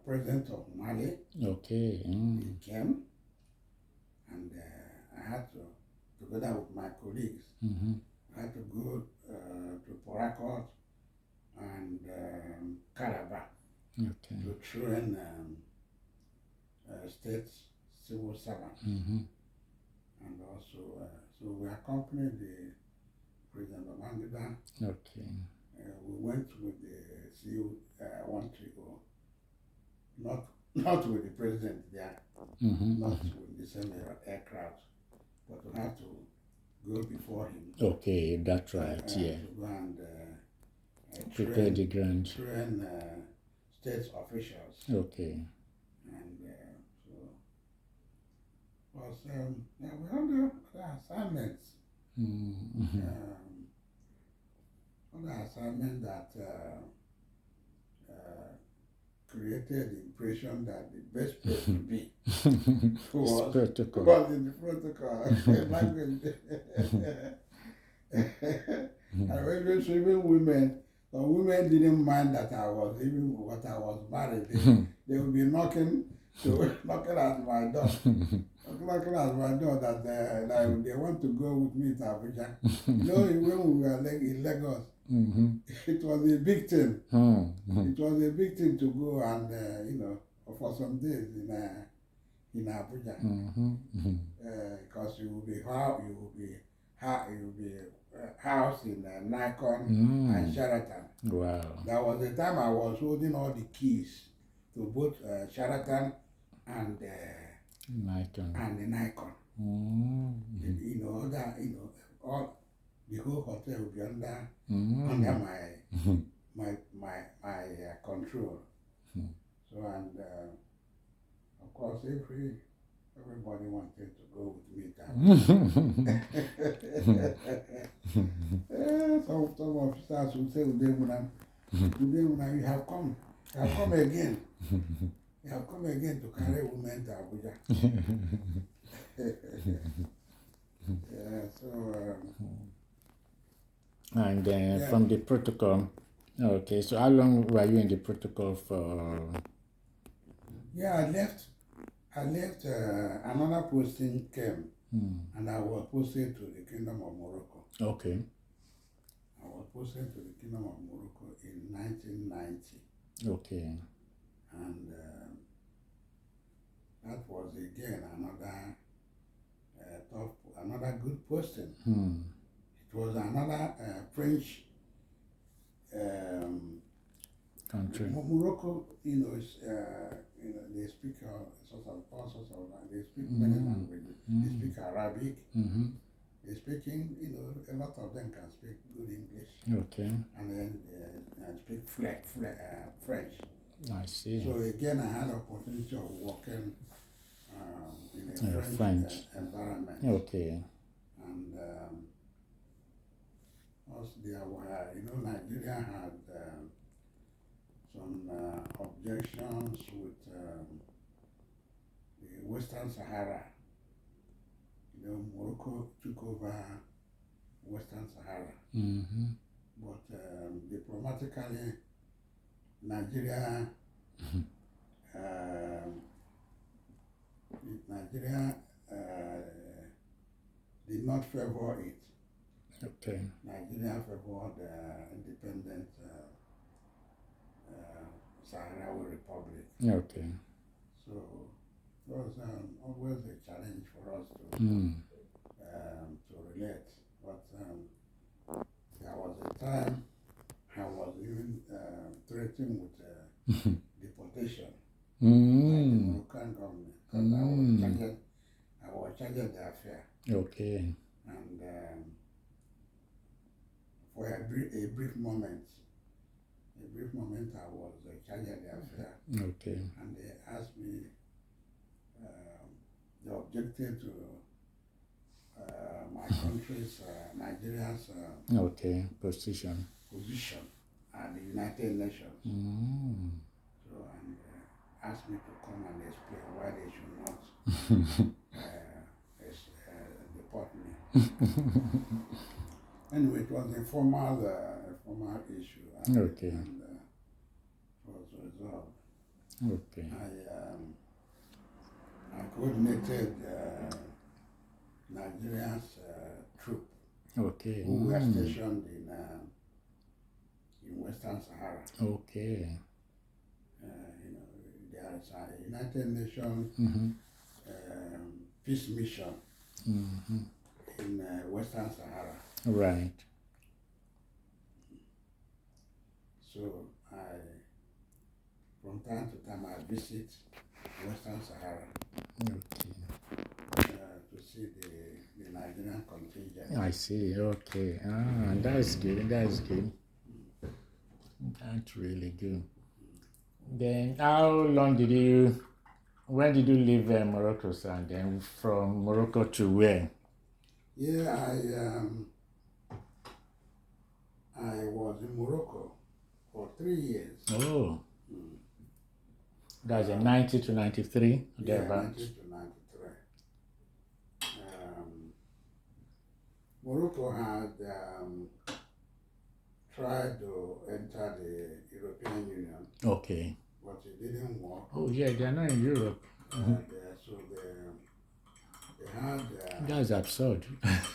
President of Mali. Okay. He came, and I had to, together with my colleagues, I had to go to Port Harcourt and Calabar Okay. to train state civil servants. And also, so we accompanied the President of Angada. Okay. We went with the CU-130, not with the President there, not with the same aircraft, but we had to go before him. Okay, that's right, yeah. To go and Prepare the ground. train state officials. Okay. And we had other assignments. Other assignment that created the impression that the best place to be was in the protocol language. And even women, women didn't mind that I was married. They would be knocking at my door. Knocking at my door that they want to go with me to Abuja. When we were in Lagos, it was a big thing. It was a big thing to go and for some days in Abuja, because you will be housed in Nikon and Sheraton. Wow. That was the time I was holding all the keys to both Sheraton and Nikon. And the Nikon. All the whole hotel will be under my control. So and of course everybody wanted to go with me. Some officers will say, Udegbunam, you have come again. You have come again to carry women to Abuja. And from the protocol, okay, so how long were you in the protocol for? Yeah, I left another posting came, and I was posted to the Kingdom of Morocco. Okay. I was posted to the Kingdom of Morocco in 1990. Okay. And That was again another good posting. It was another French country. Morocco. They speak all sorts of they speak many languages. They speak Arabic. They speaking, a lot of them can speak good English. Okay. And then speak French. I see. So again, I had opportunity of working in a French environment. Okay. And also there were, Nigeria had some objections with the Western Sahara. Morocco took over Western Sahara. But diplomatically, Nigeria did not favor it. Okay. Nigeria favored independent Sahrawi Republic. Okay. So it was always a challenge for us to relate. But there was a time I was even threatened with deportation by the Moroccan government because I was charged the affair. Okay. And for a brief moment, I was charged the affair. Okay. And they asked me, they objected to my country's, Nigeria's Okay. Position at the United Nations. So, and asked me to come and explain why they should not deport me. Anyway, it was a formal issue. Okay. And it was resolved. Okay. I coordinated Nigeria's troop Okay. who were stationed in Western Sahara. Okay. There is a United Nations peace mission in Western Sahara. Right. So from time to time, I visit Western Sahara to see the Nigerian contingent. I see. Okay. That's good. That's good. That's really good. Then, when did you leave Morocco, sir? And then from Morocco to where? Yeah, I was in Morocco for 3 years. Oh. That's in 90 to 93? Yeah, Thereabouts. 90 to 93. Morocco had tried to enter the European Union. Okay. But it didn't work. Oh, yeah, they're not in Europe. So they had... That's absurd.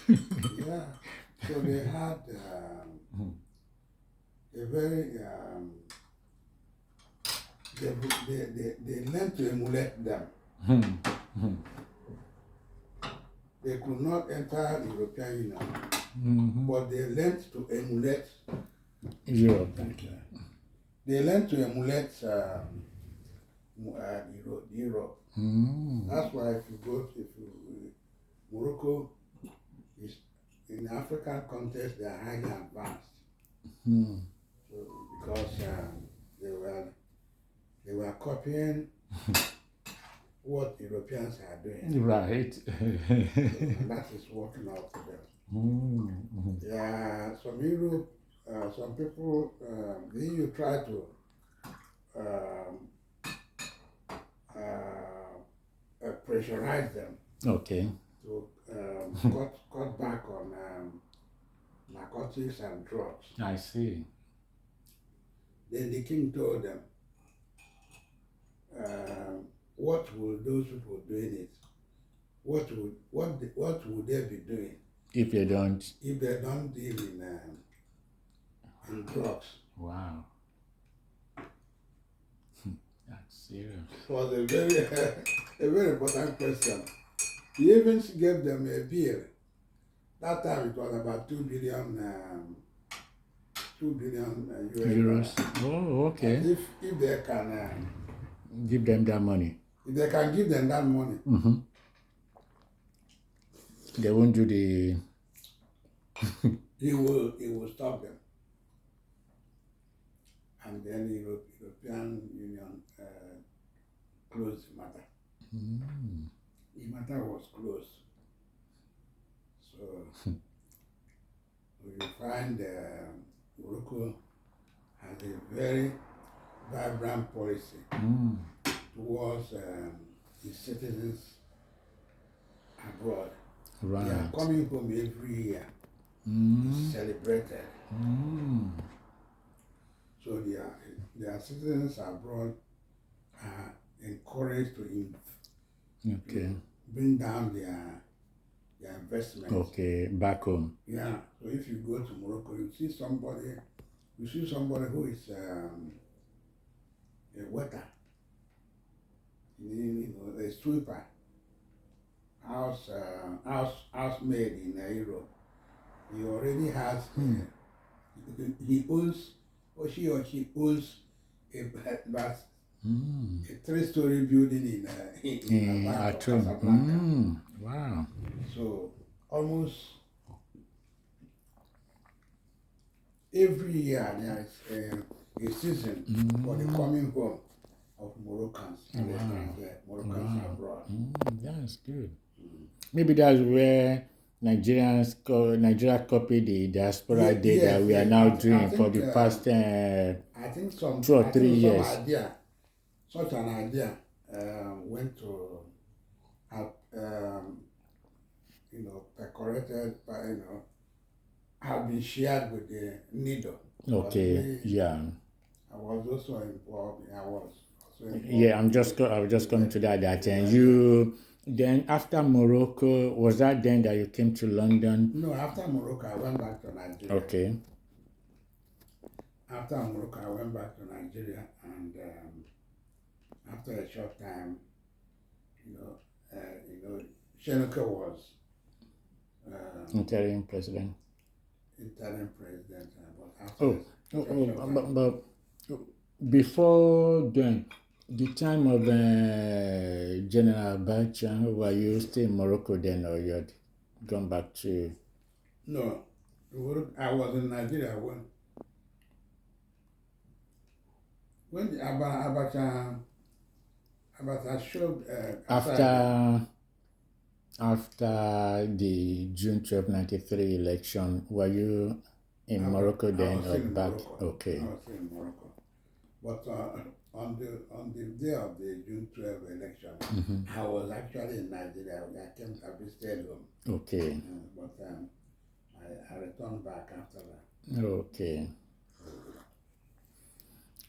yeah. So they had a very... they learned to emulate them. They could not enter the European Union, but they learned to emulate Europe. They learned to emulate Europe. That's why Morocco is in the African context, they are highly advanced. So because they were copying what Europeans are doing. Right. And that is working out for them. Yeah, some people, the EU try to pressurize them. Okay. To cut back on narcotics and drugs. I see. Then the king told them, what will those people doing it? What would they be doing if they don't deal in drugs? Wow. That's serious. It was a very a very important question. He even gave them a bill. That time it was about 2 billion US Euros. dollars. Oh, okay. If they can Give them that money. if they can give them that money, They won't do the. he will stop them. And then the European Union closed the matter. The matter was closed. So we find Morocco has a very vibrant policy towards its citizens abroad. Right. They are coming home every year. It's celebrated. So their citizens abroad are encouraged to bring down their investments. Okay, back home. Yeah. So if you go to Morocco, you see somebody who is a waiter, a sweeper, housemaid in Europe. He already has. He owns, or she owns a 3-story building in Casablanca. Wow. So almost every year there is a season for the coming home of Moroccans. Moroccans abroad. That's good. Maybe that's where Nigeria copied the diaspora day that we are now doing for the past I think 2 or 3 years. Such an idea went to have percolated, have been shared with the needle. Okay, yeah. I was also involved. Yeah, I was just coming to that. And you then after Morocco, was that then that you came to London? No, after Morocco, I went back to Nigeria. Okay. After Morocco, I went back to Nigeria, and after a short time, Shenuka was Interim president. But after but before then, the time of General Abacha, were you still in Morocco then, or you had gone back to? No, I was in Nigeria when Abacha showed after the June 12, 1993 election, were you in Morocco then or back? Morocco. Okay. I was still in Morocco. But on the day of the June 12 election, I was actually in Nigeria. I visited home. Okay. But I returned back after that. Okay.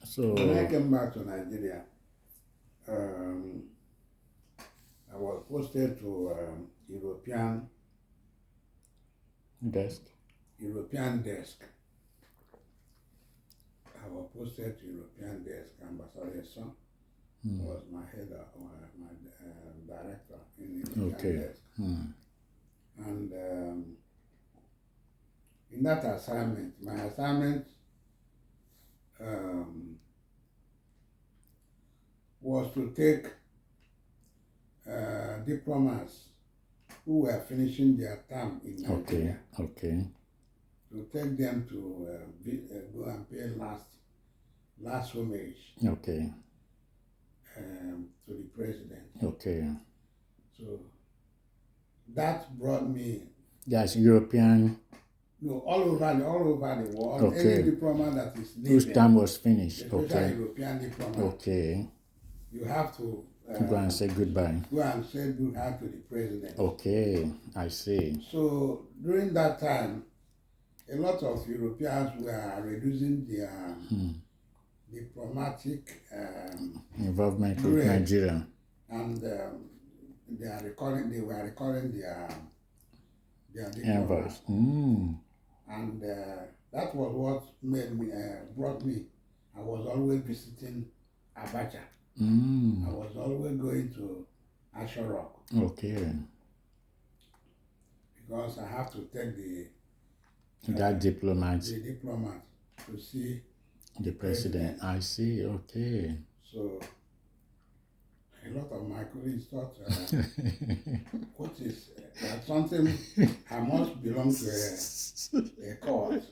So when I came back to Nigeria, I was posted to European desk. I was posted to European desk. Ambassador Son was my head my director in European desk. And in that assignment, my assignment was to take diplomats who were finishing their term in Nigeria. Okay. To take them to go and pay last homage. Okay. To the president. Okay. So that brought me. That's European. No, all over the world. Okay. Any diplomat that is leaving, whose time was finished. Especially European diplomat. Okay. You have to go and say goodbye. Go and say goodbye to the president. Okay, I see. So during that time, a lot of Europeans were reducing their diplomatic involvement with Nigeria, and they were recalling their envoys. And that was what brought me. I was always visiting Abacha. I was always going to Assurok, Okay. because I have to take That diplomat, the diplomat to see the president. I see. Okay. So a lot of my colleagues thought, what is that something I must belong to a court.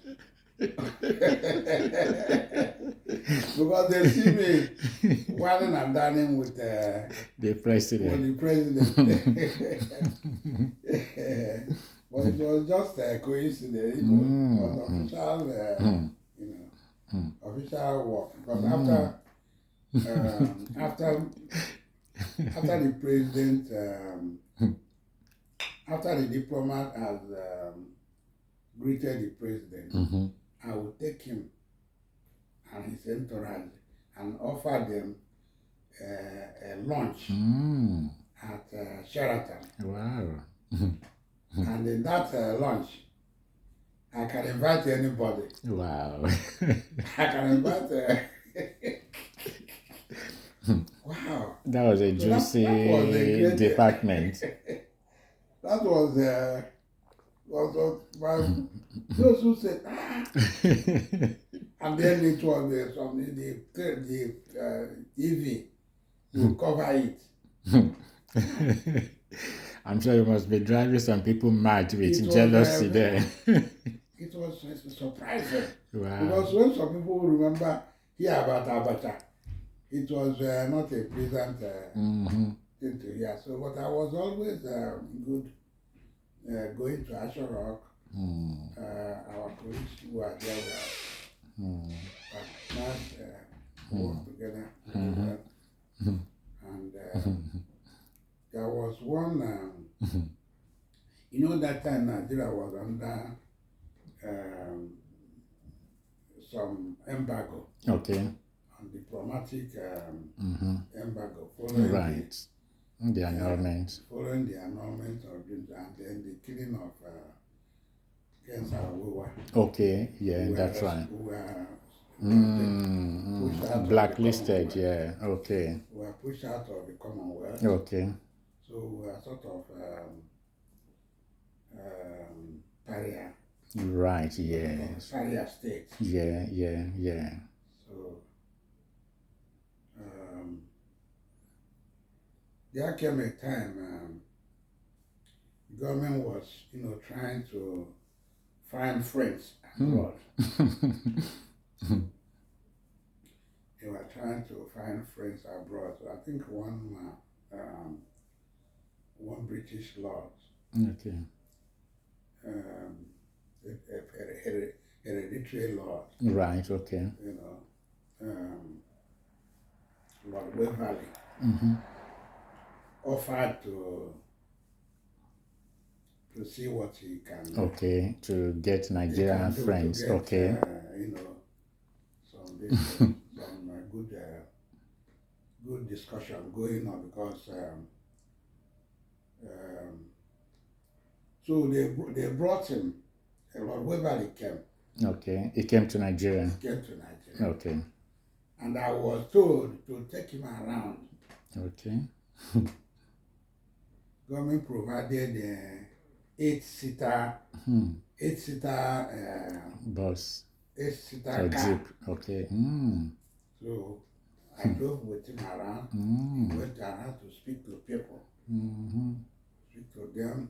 Because they see me whining and dining with the president. But it was just a coincidence, it was official, official work. Because after the president, after the diplomat has greeted the president, I will take him and his entourage and offer them a lunch at Sheraton. Wow. And in that lunch, I can invite anybody. Wow. I can invite. Wow. That was a juicy that was a great department. That was my, those who said, and then it was the TV to cover it. I'm sure you must be driving some people mad with jealousy there. It was surprising. Wow. Because when some people remember hear about Abacha, it was not a pleasant thing to hear. So, but I was always good going to Assurok. Our colleagues who are there were nice, work together. And there was one, that time Nigeria was under some embargo. Okay. On diplomatic embargo. Right. The annulment. Following the annulment of and then the killing of Kensawewa. Okay, yeah, that's right. Who were blacklisted, yeah, okay. We were pushed out of the Commonwealth. Okay. So we were sort of pariah. Right, yes. Pariah state. Yeah. So there came a time the government was, trying to find friends abroad. They were trying to find friends abroad. So I think one British lord, Okay. hereditary lord, Right, okay. Lord Waverley, offered to see what he can. Okay, to get Nigerian friends. To get, okay. Some good discussion going on, because so they brought him. Lord Waverley came. Okay, he came to Nigeria. Okay. And I was told to take him around. Okay. Government provided 8-seater bus. 8-seater car. Jeep. Okay. So I drove with him around. He went around to speak to people. Speak to them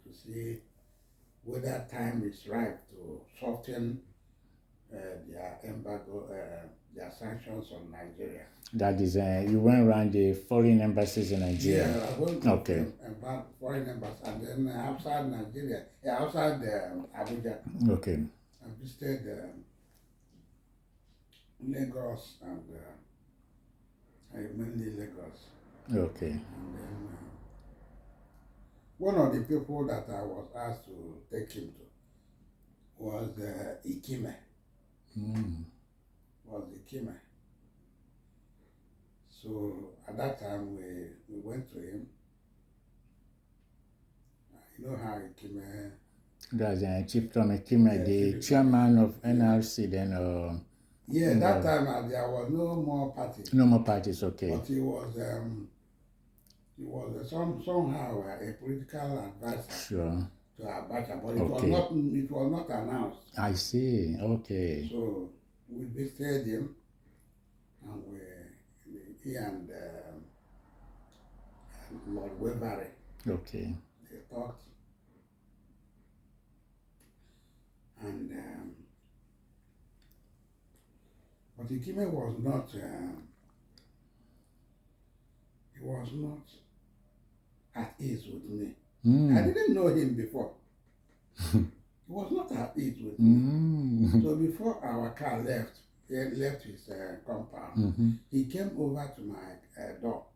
to see whether time is right to soften their embargo, their sanctions on Nigeria. That is, you went around the foreign embassies in Nigeria. Yeah, I went to foreign embassies, and then outside Nigeria, outside Abuja. Okay. I visited Lagos and mainly Lagos. Okay. And then one of the people that I was asked to take him to was Ikime. So at that time we went to him. You know how Ikime. That's Chief Tom Ikime, the chairman of NRC then. Yeah, that time there was no more parties. No more parties, okay. But he was He was somehow a political advisor Sure. to Abacha, but Okay. it was not announced. I see. Okay. So we visited him, and he and Lord Weberry, Okay. they talked, and but Ikime was not. He was not at ease with me. I didn't know him before. He was not at ease with me. So before our car left, he had left his compound. He came over to my door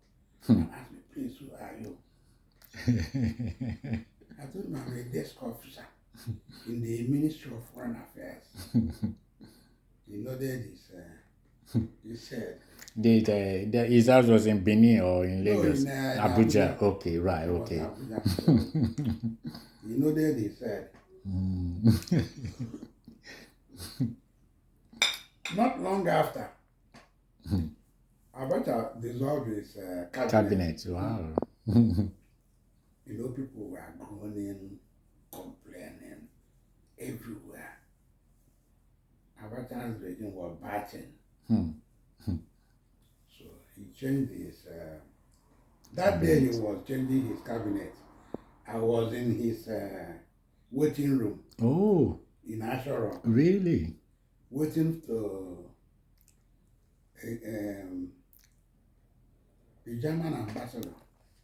and asked me, "Please, who are you?" I told him I'm a desk officer in the Ministry of Foreign Affairs. He nodded he said, his house was in Benin or in Lagos? No, in Abuja. Okay, right, okay. Abuja. So he nodded his head. Not long after, Abacha dissolved his cabinet. Wow. You know, people were groaning, complaining everywhere. Abacha's regime was batting. So he changed his. That day he was changing his cabinet. I was in his waiting room. Oh. In Ashura. Really? Waiting to the German ambassador.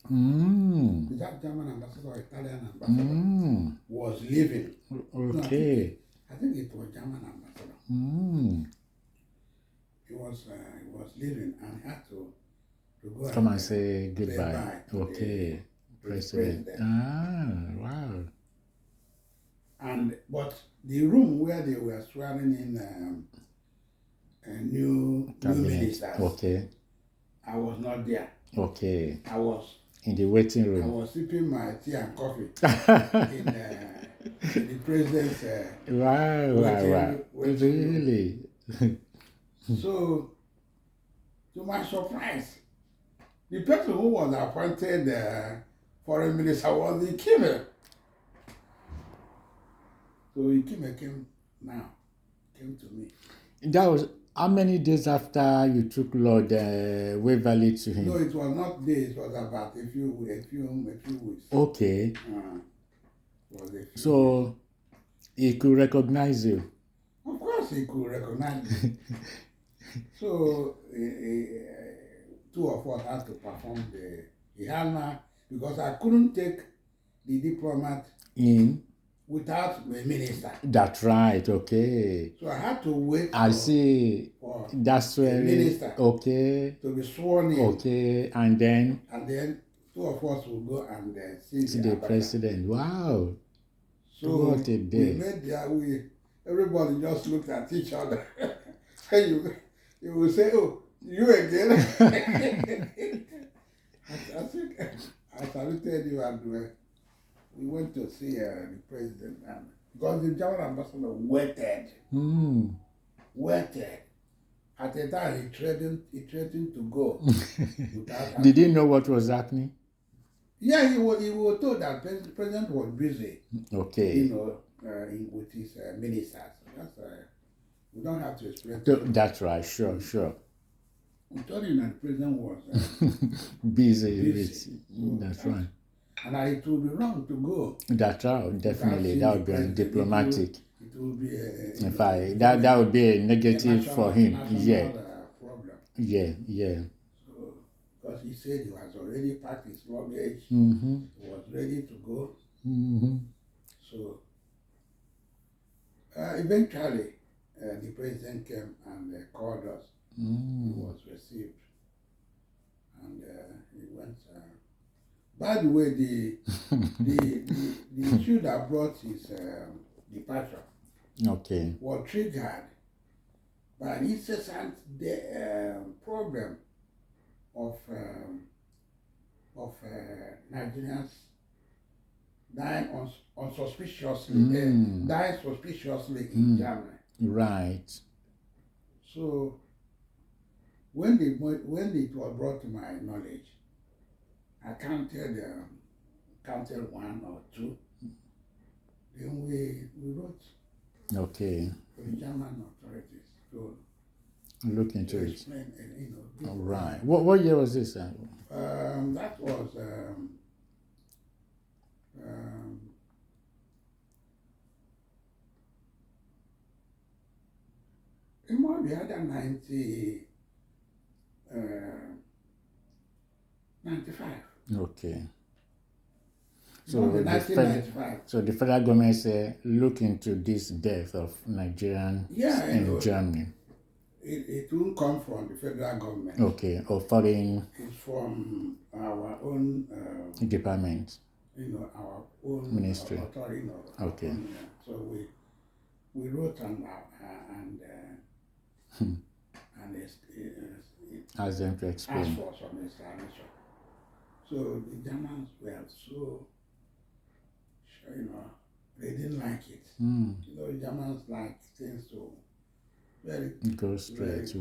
The German ambassador or Italian ambassador was leaving. Okay. No, I think it was German ambassador. He was leaving and had to go come and say goodbye. Okay. President. Wow. But the room where they were swearing in new ministers. Okay. I was not there. Okay. I was in the waiting room. I was sipping my tea and coffee in the president's. Wow. Really? So, to my surprise, the person who was appointed foreign minister was Ikime. So Ikime came to me. That was how many days after you took Lord Waverley to him? No, it was not days. It was about a few weeks. Okay. So he could recognize you. Of course, he could recognize me. So two of us had to perform the Hana because I couldn't take the diplomat in without a minister. That's right. Okay. So I had to wait. I see. That's where minister. Okay. To be sworn in. Okay, and then two of us will go and see the president. Wow. So what a day. We made everybody just looked at each other. And you will say, "Oh, you again." I think I saluted you and we went to see the president, and because the German ambassador waited. At the time, he threatened to go. Did he know what was happening? Yeah, he was told that the president was busy. Okay. With his ministers. We don't have to explain. That's right. Sure. We told him that the president was busy. That's right. And it would be wrong to go. That's right, definitely. That would be diplomatic. It would be in fact, that would be a negative for him. Problem. Yeah. So, because he said he was already packed his luggage, he was ready to go. So, eventually, the president came and called us. He was received, and he went. By the way, the issue that brought his departure was triggered by an incessant problem of Nigerians dying unsuspiciously, dying suspiciously in Germany. Right. So when it was brought to my knowledge, I counted one or two. Then we wrote Okay. to the German authorities to Look into it. explain, All right. What year was this? that was it might be either 95. Okay. So the 1995. So the federal government said, look into this death of Nigerians in Germany. It won't come from the federal government. Okay, or foreign. It's from our own department. Our own ministry. Authority. Okay. So we wrote and asked them to explain. Asked for some explanation. So the Germans were so, they didn't like it. Germans like things to go straight. They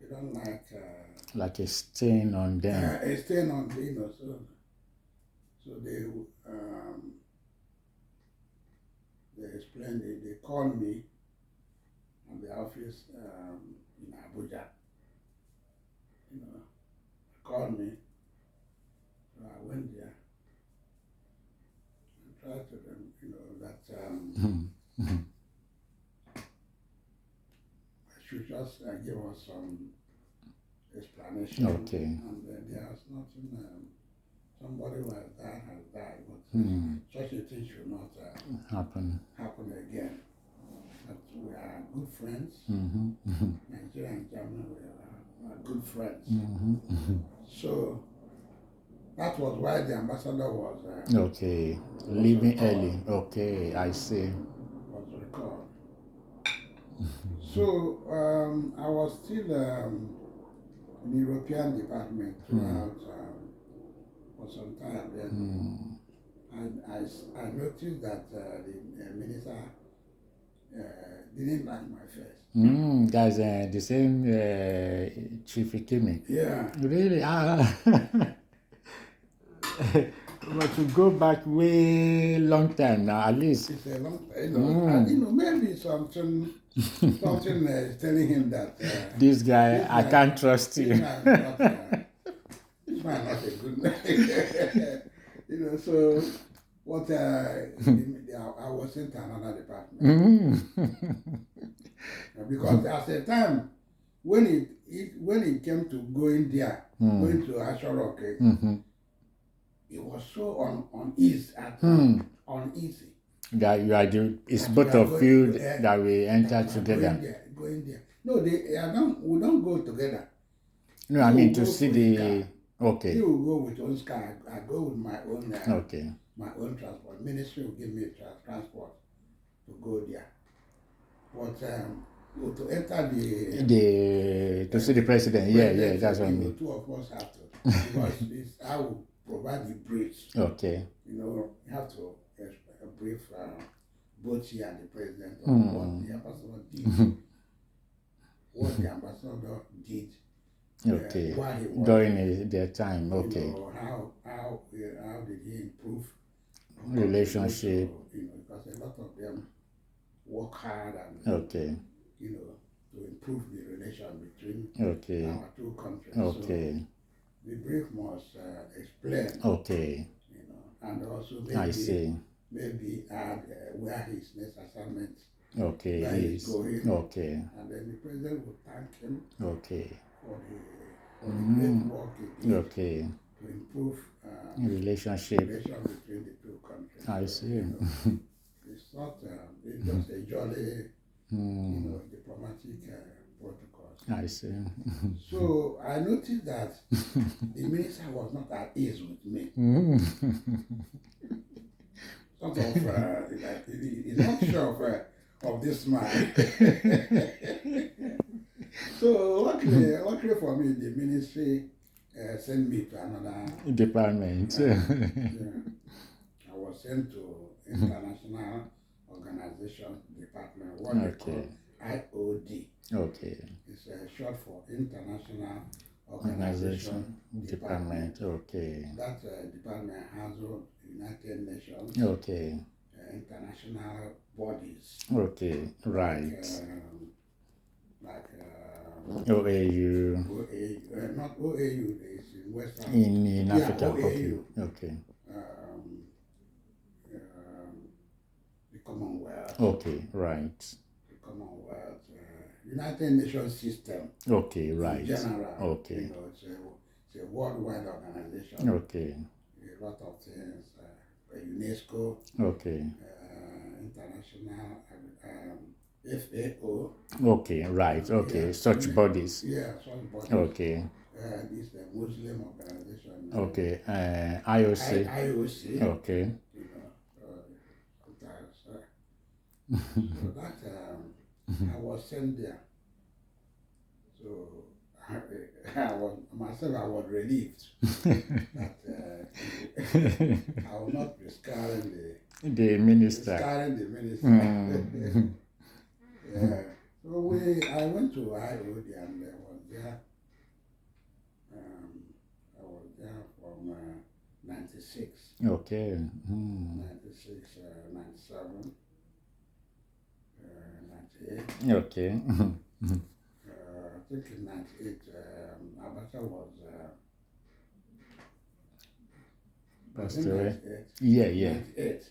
don't like a stain on them. A stain on so they explained it. They called me at the office in Abuja. Called me. So I went there and tried to them, that I should just give us some explanation. Okay. And there's nothing, somebody who has died, but such a thing should not happen again. But we are good friends. Nigeria and Germany, we are good friends. So that was why the ambassador was leaving early. Okay, I see. Was recalled. So I was still in the European department throughout for some time. Then I noticed that the minister didn't like my face. That's the same Chief Ikeme. Yeah. Really? But to go back way long time now, at least. It's a long time. And, maybe something is telling him that this guy, I can't trust you. This man not a good man. So what I was sent to another department. Because at the time when it came to going there, going to Asharok, it was so uneasy uneasy. That you are it's both of you that we enter together. Going there. No, we don't go together. No, I mean to see the okay. You will go with your own car. I go with my own my own transport. Ministry will give me transport to go there. But to enter to see the president, yeah, that's what I mean. Two of us have to, because I will provide the briefs. Okay. You have to brief both he and the president on what the ambassador did, what the ambassador did. Okay. Why he was, during their time. Okay. How did he improve relationship? Because a lot of them work hard and okay. To improve the relation between our two countries. Okay. So the brief must explain. Okay. And also maybe add where his next assignment. Okay. Where he's going. Okay. And then the president will thank him. Okay. For the great work he did. Okay. To improve relationship between the two countries. I see. It's not it's just a jolly diplomatic protocol. I see. So I noticed that the minister was not at ease with me. Sort of he's not sure of this man. So luckily for me, the ministry sent me to another department. I was sent to International Organization Department, what they call IOD. Okay. It's short for International Organization Department. Okay. That department handles United Nations, Okay. International bodies. Okay. Right. Like OAU. not OAU, it's in Western. In Africa. OAU. Okay. The Commonwealth. Okay. Right. The Commonwealth. United Nations system. Okay. Right. In general. Okay. It's a worldwide organization. Okay. A lot of things. UNESCO. Okay. International. FAO. Okay, right. Okay, Yeah. such bodies. Yeah, such bodies. Okay. This is a Muslim organization. Okay. IOC. IOC. Okay. Sometimes. So that I was sent there. So I was relieved that I will not be scarring the minister. Yeah. So I went to IOD and I was there. I was there from 96. Okay. 96, 97, 98. Okay. I think in 98, Abacha was passed away. Yeah. 98.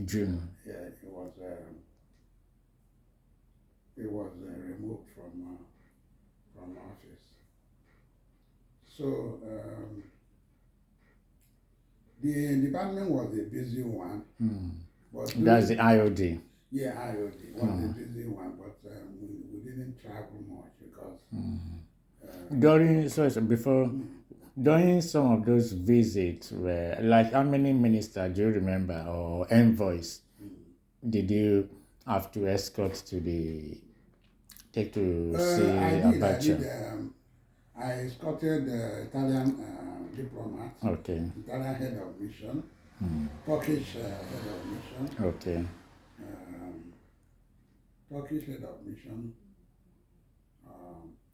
June. Yeah, it was removed from office. So the department was a busy one. But that's the IOD. Yeah, IOD was a busy one, but we didn't travel much because during some of those visits, where like how many ministers do you remember or envoys did you have to escort to take to see Abacha? I escorted the Italian diplomat, okay, Italian head of mission, Turkish head of mission, okay, Turkish head of mission,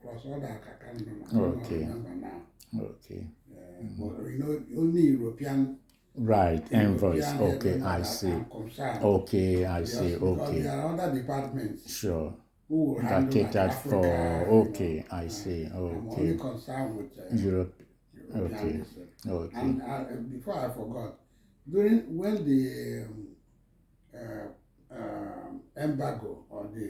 plus other I can't remember now. Okay. But only European. Right, envoys. Okay, I see. Okay, I see. Because Okay. there are other departments. Sure. Who will That catered like for. Africa, Okay, I see. I'm Okay. only concerned with Europe. European. Okay. Okay. And before I forgot, when the embargo or the